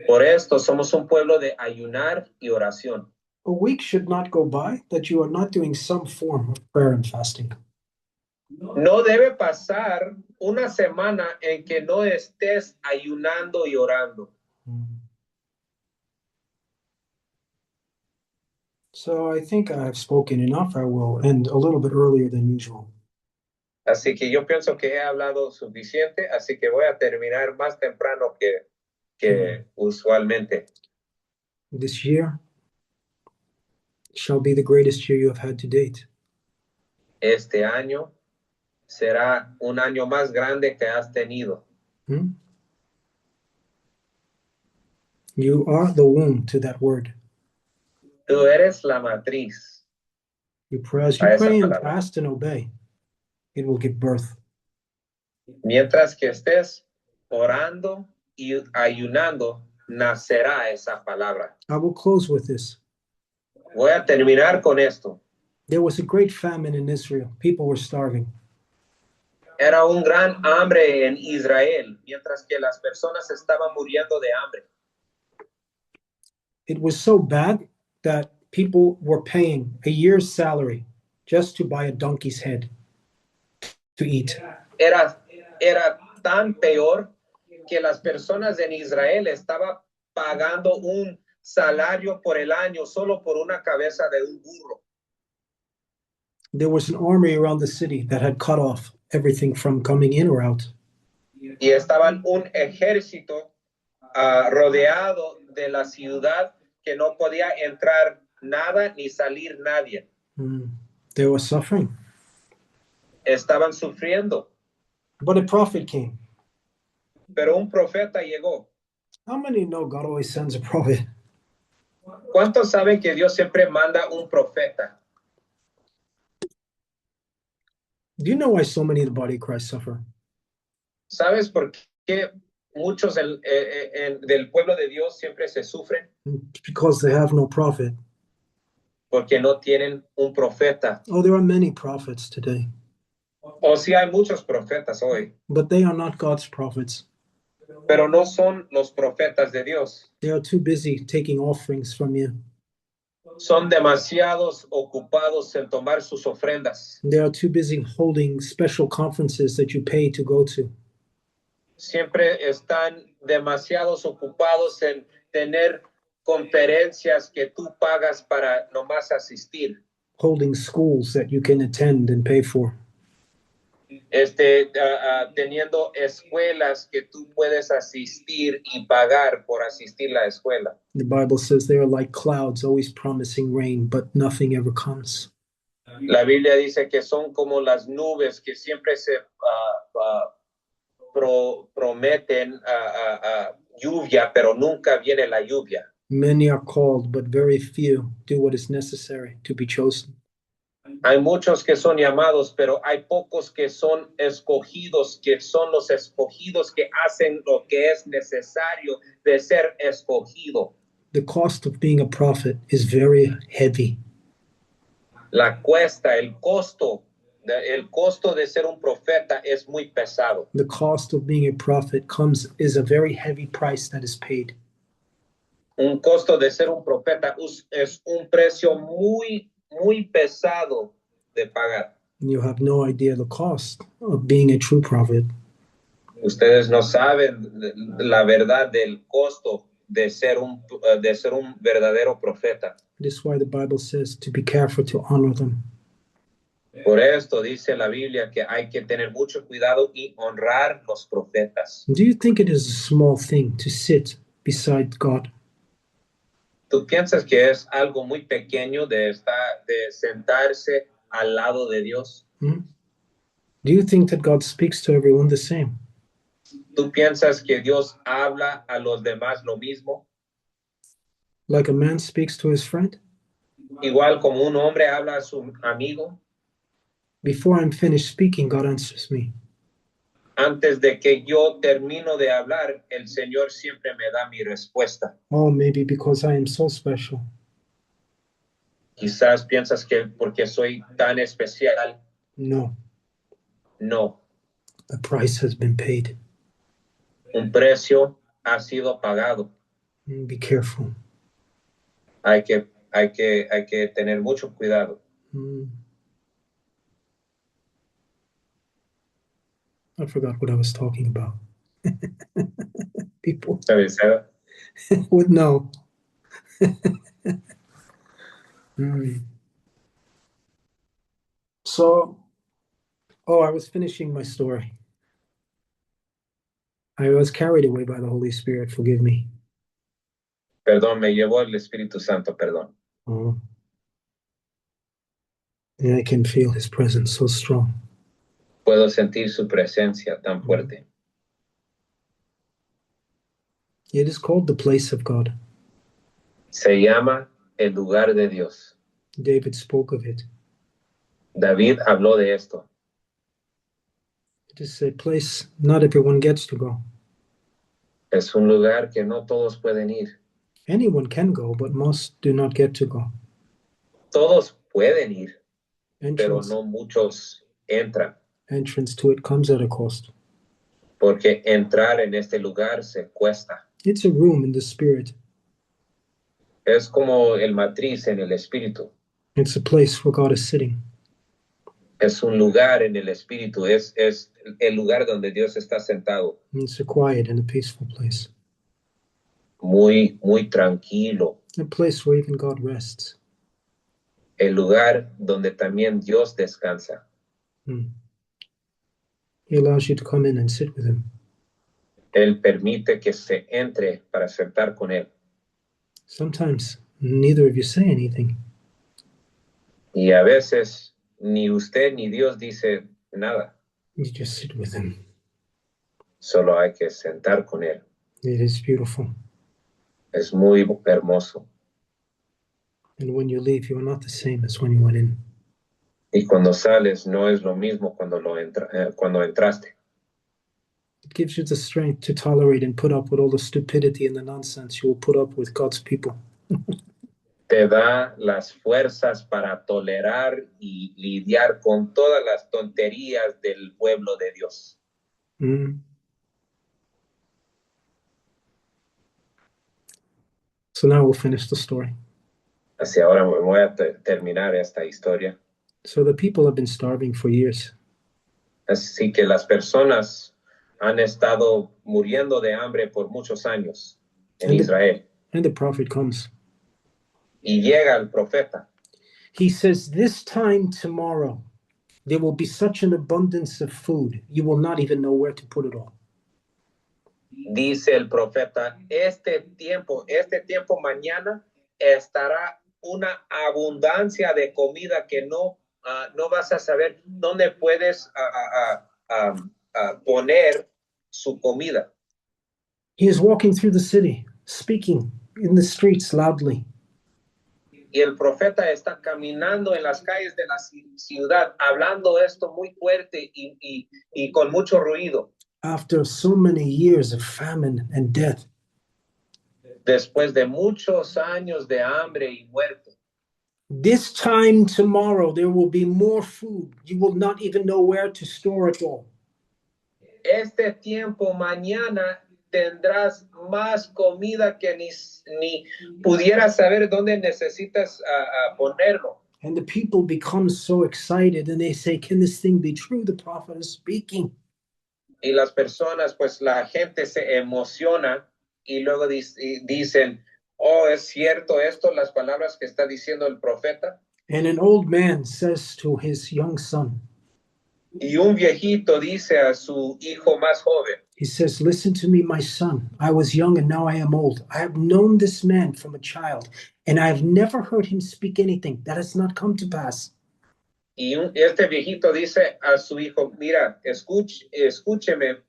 Por esto somos un pueblo de ayunar y oración. A week should not go by that you are not doing some form of prayer and fasting. No debe pasar una semana en que no estés ayunando y orando. So I think I have spoken enough. I will end a little bit earlier than usual. Así que yo pienso que he hablado suficiente, así que voy a terminar más temprano que usualmente. This year shall be the greatest year you have had to date. Este año será un año más grande que has tenido. Hmm? You are the womb to that word. Tú eres la matriz As you a esa pray and palabra. fast and obey, it will give birth. Mientras que estés orando y ayunando, nacerá esa palabra. I will close with this. Voy a terminar con esto. There was a great famine in Israel. People were starving. Era un gran hambre en Israel, mientras que las personas estaban muriendo de hambre. It was so bad that people were paying a year's salary just to buy a donkey's head to eat. Era tan peor que las personas en Israel estaban pagando un salario por el año solo por una cabeza de un burro. There was an army around the city that had cut off everything from coming in or out. Y estaban un ejército rodeado de la ciudad que no podía entrar nada ni salir nadie. They were suffering. Estaban sufriendo. But a prophet came. Pero un profeta llegó. How many know God always sends a prophet? ¿Cuántos saben que Dios siempre manda un profeta? Do you know why so many of the body of Christ suffer? ¿Sabes por qué muchos del pueblo de Dios siempre se sufren? Because they have no prophet. Porque no tienen un profeta. Oh, there are many prophets today. O sí hay muchos profetas hoy. But they are not God's prophets. Pero no son los profetas de Dios. They are too busy taking offerings from you. Son demasiados ocupados en tomar sus ofrendas. They are too busy holding special conferences that you pay to go to. Siempre están demasiados ocupados en tener conferencias que tú pagas para nomás asistir. Holding schools that you can attend and pay for. Teniendo escuelas que tú puedes asistir y pagar por asistir a la escuela. The Bible says they are like clouds, always promising rain, but nothing ever comes. La Biblia dice que son como las nubes que siempre se prometen lluvia, pero nunca viene la lluvia. Many are called, but very few do what is necessary to be chosen. Hay muchos que son llamados, pero hay pocos que son escogidos, que son los escogidos que hacen lo que es necesario de ser escogido. The cost of being a prophet is very heavy. La cuesta, el costo de ser un profeta es muy pesado. The cost of being a prophet is a very heavy price that is paid. Un costo de ser un profeta es un precio muy pesado de pagar. You have no idea the cost of being a true prophet. Ustedes no saben la verdad del costo de ser un verdadero profeta. This is why the Bible says to be careful to honor them. Por esto dice la Biblia que hay que tener mucho cuidado y honrar los profetas. Do you think it is a small thing to sit beside God? ¿Tú piensas que es algo muy pequeño de sentarse al lado de Dios? Do you think that God speaks to everyone the same? ¿Tú piensas que Dios habla a los demás lo mismo? Like a man speaks to his friend? Igual como un hombre habla a su amigo. Before I'm finished speaking, God answers me. Antes de que yo termino de hablar, el Señor siempre me da mi respuesta. Oh, maybe because I am so special. Quizás piensas que porque soy tan especial. No. No. The price has been paid. Un precio ha sido pagado. Be careful. Hay que tener mucho cuidado. I forgot what I was talking about. People would know. So, I was finishing my story. I was carried away by the Holy Spirit. Forgive me. Perdón, me llevó el Espíritu Santo, perdón. And I can feel his presence so strong. Puedo sentir su presencia tan fuerte. It is called the place of God. Se llama el lugar de Dios. David spoke of it. David habló de esto. It is a place not everyone gets to go. Es un lugar que no todos pueden ir. Anyone can go, but most do not get to go. Todos pueden ir, pero Entrance, no muchos entran, entrance to it comes at a cost. porque entrar en este lugar se cuesta. It's a room in the spirit. Es como el matriz en el espíritu. It's a place where God is sitting. Es un lugar en el espíritu, es el lugar donde Dios está sentado, It's a quiet and a peaceful place. muy, muy tranquilo. A place where even God rests. El lugar donde también Dios descansa. He allows you to come in and sit with him. Él permite que se entre para sentar con Él. Sometimes neither of you say anything. Y a veces ni usted ni Dios dice nada. You just sit with him. Solo hay que sentar con Él. It is beautiful. Es muy hermoso. And when you leave, you are not the same as when you went in. Y cuando sales no es lo mismo cuando entraste. It gives you the strength to tolerate and put up with all the stupidity and the nonsense you will put up with God's people. Te da las fuerzas para tolerar y lidiar con todas las tonterías del pueblo de Dios. So now we'll finish the story. Así ahora me voy a terminar esta historia. So the people have been starving for years. Así que las personas han estado muriendo de hambre por muchos años en Israel. And the prophet comes. Y llega el profeta. He says, this time tomorrow, there will be such an abundance of food, you will not even know where to put it all. Dice el profeta, este tiempo mañana estará una abundancia de comida que no vas a saber dónde puedes poner su comida. He is walking through the city, speaking in the streets loudly. Y el profeta está caminando en las calles de la ciudad, hablando esto muy fuerte y con mucho ruido. After so many years of famine and death. Después de muchos años de hambre y muerte. This time tomorrow there will be more food. You will not even know where to store it all. Este tiempo mañana tendrás más comida que ni pudieras saber dónde necesitas ponerlo. And the people become so excited and they say, can this thing be true? The prophet is speaking. Y las personas, pues la gente se emociona y luego dicen, oh, ¿es cierto esto, las palabras que está diciendo el profeta? And an old man says to his young son. Y un viejito dice a su hijo más joven. He says, listen to me, my son. I was young and now I am old. I have known this man from a child, and I have never heard him speak anything that has not come to pass. Y este viejito dice a su hijo, mira, escúcheme,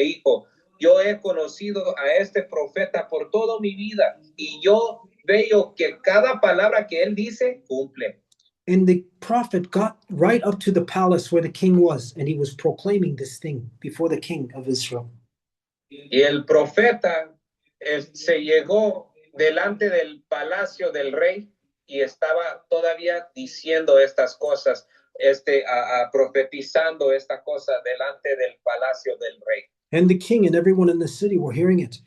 hijo. Yo he conocido a este profeta por toda mi vida y yo veo que cada palabra que él dice cumple. And the prophet got right up to the palace where the king was, and he was proclaiming this thing before the king of Israel. Y el profeta se llegó delante del palacio del rey y estaba todavía diciendo estas cosas, profetizando esta cosa delante del palacio del rey. And the king and everyone in the city were hearing it.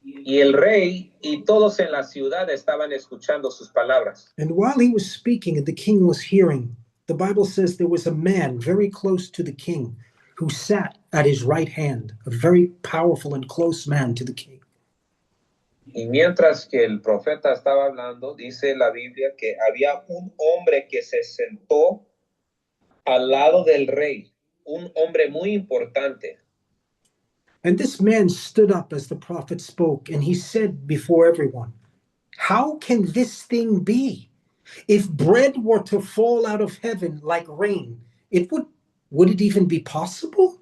Y el rey y todos en la ciudad estaban escuchando sus palabras. And while he was speaking and the king was hearing, the Bible says there was a man very close to the king who sat at his right hand, a very powerful and close man to the king. Y mientras que el profeta estaba hablando, dice la Biblia que había un hombre que se sentó al lado del rey, un hombre muy importante. And this man stood up as the prophet spoke, and he said before everyone, how can this thing be? If bread were to fall out of heaven like rain, would it even be possible?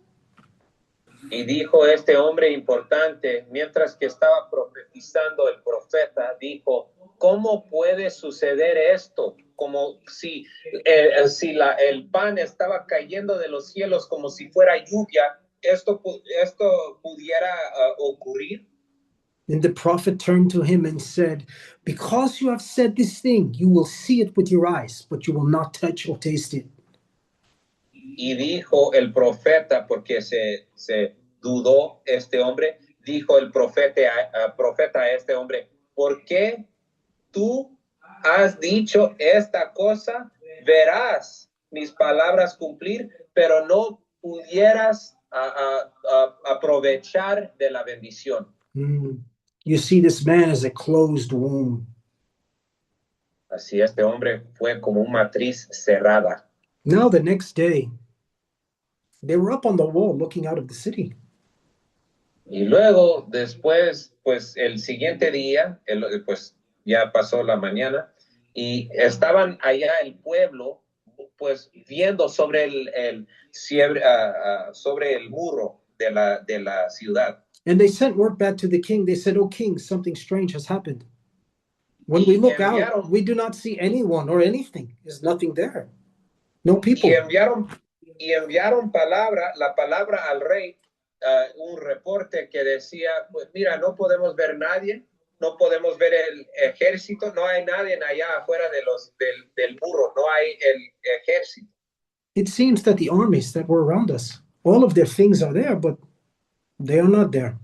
Y dijo este hombre importante, mientras que estaba profetizando el profeta, dijo, ¿cómo puede suceder esto? Como si, el pan estaba cayendo de los cielos como si fuera lluvia, ¿esto pudiera ocurrir? And the prophet turned to him and said, because you have said this thing, you will see it with your eyes, but you will not touch or taste it. Y dijo el profeta, porque se dudó este hombre, dijo el profeta a este hombre, ¿por qué tú has dicho esta cosa? Verás mis palabras cumplir, pero no pudieras aprovechar de la bendición. You see, this man is a closed womb. Así este hombre fue como una matriz cerrada. Now the next day, they were up on the wall looking out of the city. Y luego, después, pues el siguiente día, pues ya pasó la mañana, y estaban allá el pueblo, pues viendo sobre sobre el muro de la ciudad. And they sent word back to the king. They said, "Oh king, something strange has happened. When we look out, we do not see anyone or anything. There's nothing there. No people." Y enviaron la palabra al rey, un reporte que decía, pues mira, no podemos ver nadie, no podemos ver el ejército, no hay nadie allá afuera del muro, no hay el ejército. It seems that the armies that were around us, all of their things are there, but they are not there.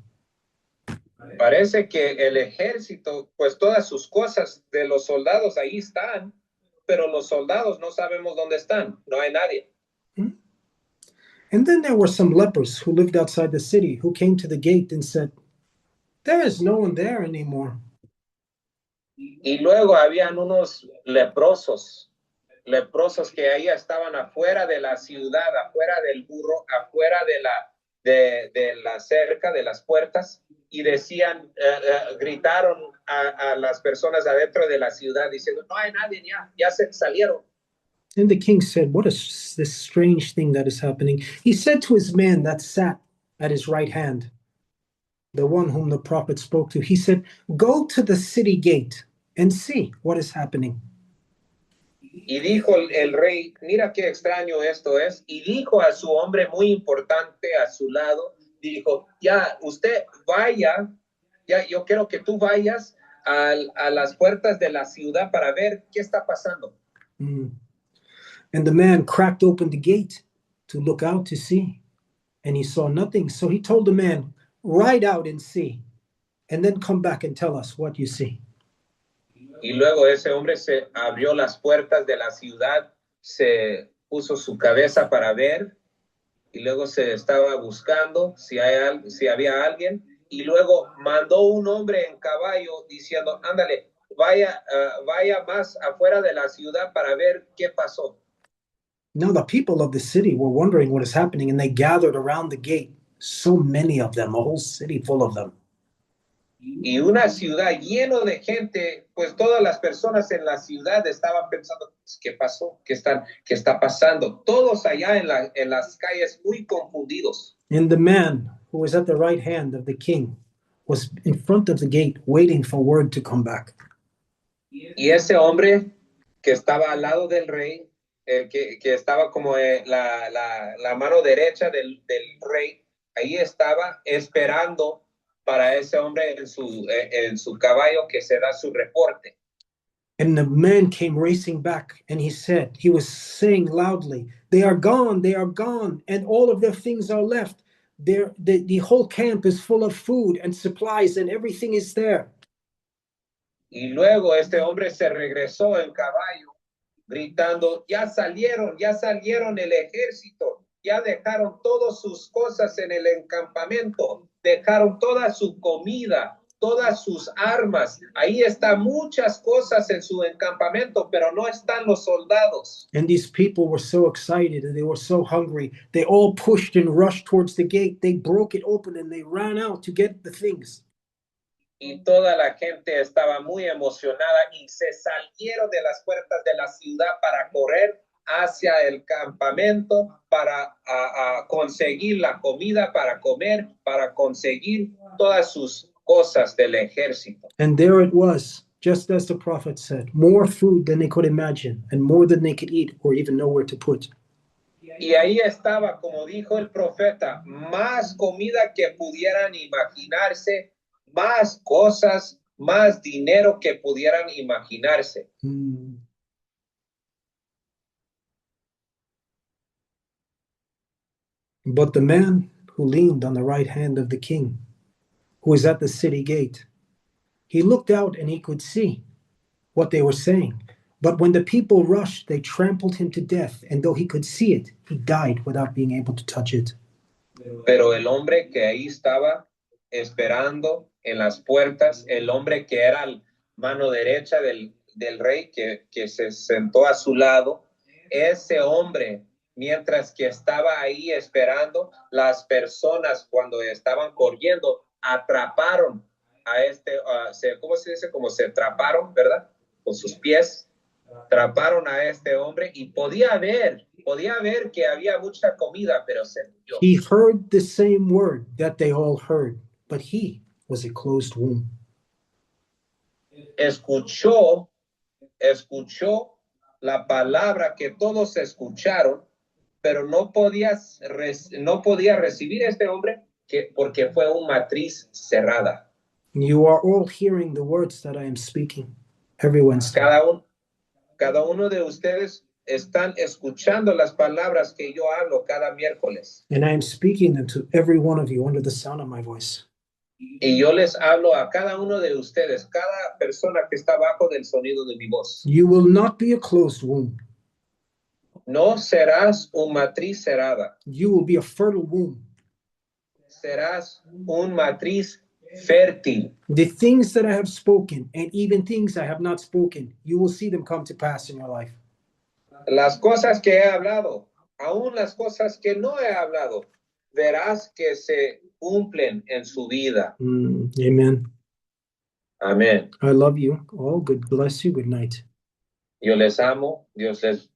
Parece que el ejército, pues todas sus cosas de los soldados ahí están, pero los soldados no sabemos dónde están, no hay nadie. And then there were some lepers who lived outside the city who came to the gate and said, "There is no one there anymore." Y luego habían unos leprosos que ahí estaban afuera de la ciudad, afuera del muro, afuera de la cerca, de las puertas, y decían, gritaron a las personas adentro de la ciudad diciendo, no hay nadie, ya se salieron. And the king said, "What is this strange thing that is happening?" He said to his man that sat at his right hand, the one whom the prophet spoke to, he said, "Go to the city gate and see what is happening." Y dijo el rey, mira qué extraño esto es, y dijo a su hombre muy importante a su lado, dijo, ya, usted vaya, ya, yo quiero que tú vayas a las puertas de la ciudad para ver qué está pasando. And the man cracked open the gate to look out to see, and he saw nothing. So he told the man, "Ride out and see, and then come back and tell us what you see." Y luego ese hombre se abrió las puertas de la ciudad, se puso su cabeza para ver, y luego se estaba buscando si había alguien, y luego mandó un hombre en caballo diciendo, ándale, vaya más afuera de la ciudad para ver qué pasó. Now the people of the city were wondering what is happening, and they gathered around the gate, so many of them, a whole city full of them. Y una ciudad lleno de gente, pues todas las personas en la ciudad estaban pensando, ¿qué pasó? ¿Qué está pasando? Todos allá en las calles muy confundidos. And the man who was at the right hand of the king was in front of the gate waiting for word to come back. Y ese hombre que estaba al lado del rey, que estaba como la mano derecha del rey, ahí estaba esperando para ese hombre en su caballo que se da su reporte. And the man came racing back, and he was saying loudly, "They are gone, and all of their things are left. The whole camp is full of food and supplies, and everything is there." Y luego este hombre se regresó en caballo, gritando, ya salieron el ejército, ya dejaron todas sus cosas en el encampamento, dejaron toda su comida, todas sus armas. Ahí están muchas cosas en su encampamento, pero no están los soldados. And these people were so excited and they were so hungry. They all pushed and rushed towards the gate. They broke it open and they ran out to get the things. Y toda la gente estaba muy emocionada y se salieron de las puertas de la ciudad para correr hacia el campamento para conseguir la comida, para comer, para conseguir todas sus cosas del ejército. And there it was, just as the prophet said, more food than they could imagine, and more than they could eat or even know where to put. Y ahí estaba, como dijo el profeta, más comida que pudieran imaginarse, más cosas, más dinero que pudieran imaginarse. But the man who leaned on the right hand of the king, who was at the city gate, he looked out and he could see what they were saying. But when the people rushed, they trampled him to death, and though he could see it, he died without being able to touch it. Pero el hombre que ahí estaba esperando en las puertas, el hombre que era la mano derecha del rey que se sentó a su lado, ese hombre, mientras que estaba ahí esperando, las personas cuando estaban corriendo atraparon a ¿cómo se dice? Como se atraparon, ¿verdad? Con sus pies, atraparon a este hombre y podía ver que había mucha comida, pero se murió. He heard the same word that they all heard, but he was a closed womb. Escuchó la palabra que todos escucharon, pero no podía recibir este hombre porque fue una matriz cerrada. You are all hearing the words that I am speaking. Everyone's cada uno de ustedes están escuchando las palabras que yo hablo cada miércoles. And I am speaking them to every one of you under the sound of my voice. Y yo les hablo a cada uno de ustedes, cada persona que está bajo del sonido de mi voz. You will not be a closed womb. No serás una matriz cerrada. You will be a fertile womb. Serás una matriz fértil. The things that I have spoken and even things I have not spoken, you will see them come to pass in your life. Las cosas que he hablado, aún las cosas que no he hablado, verás que se cumplen en su vida. Amen. Amén. I love you all. God bless you. Good night. Yo les amo. Dios les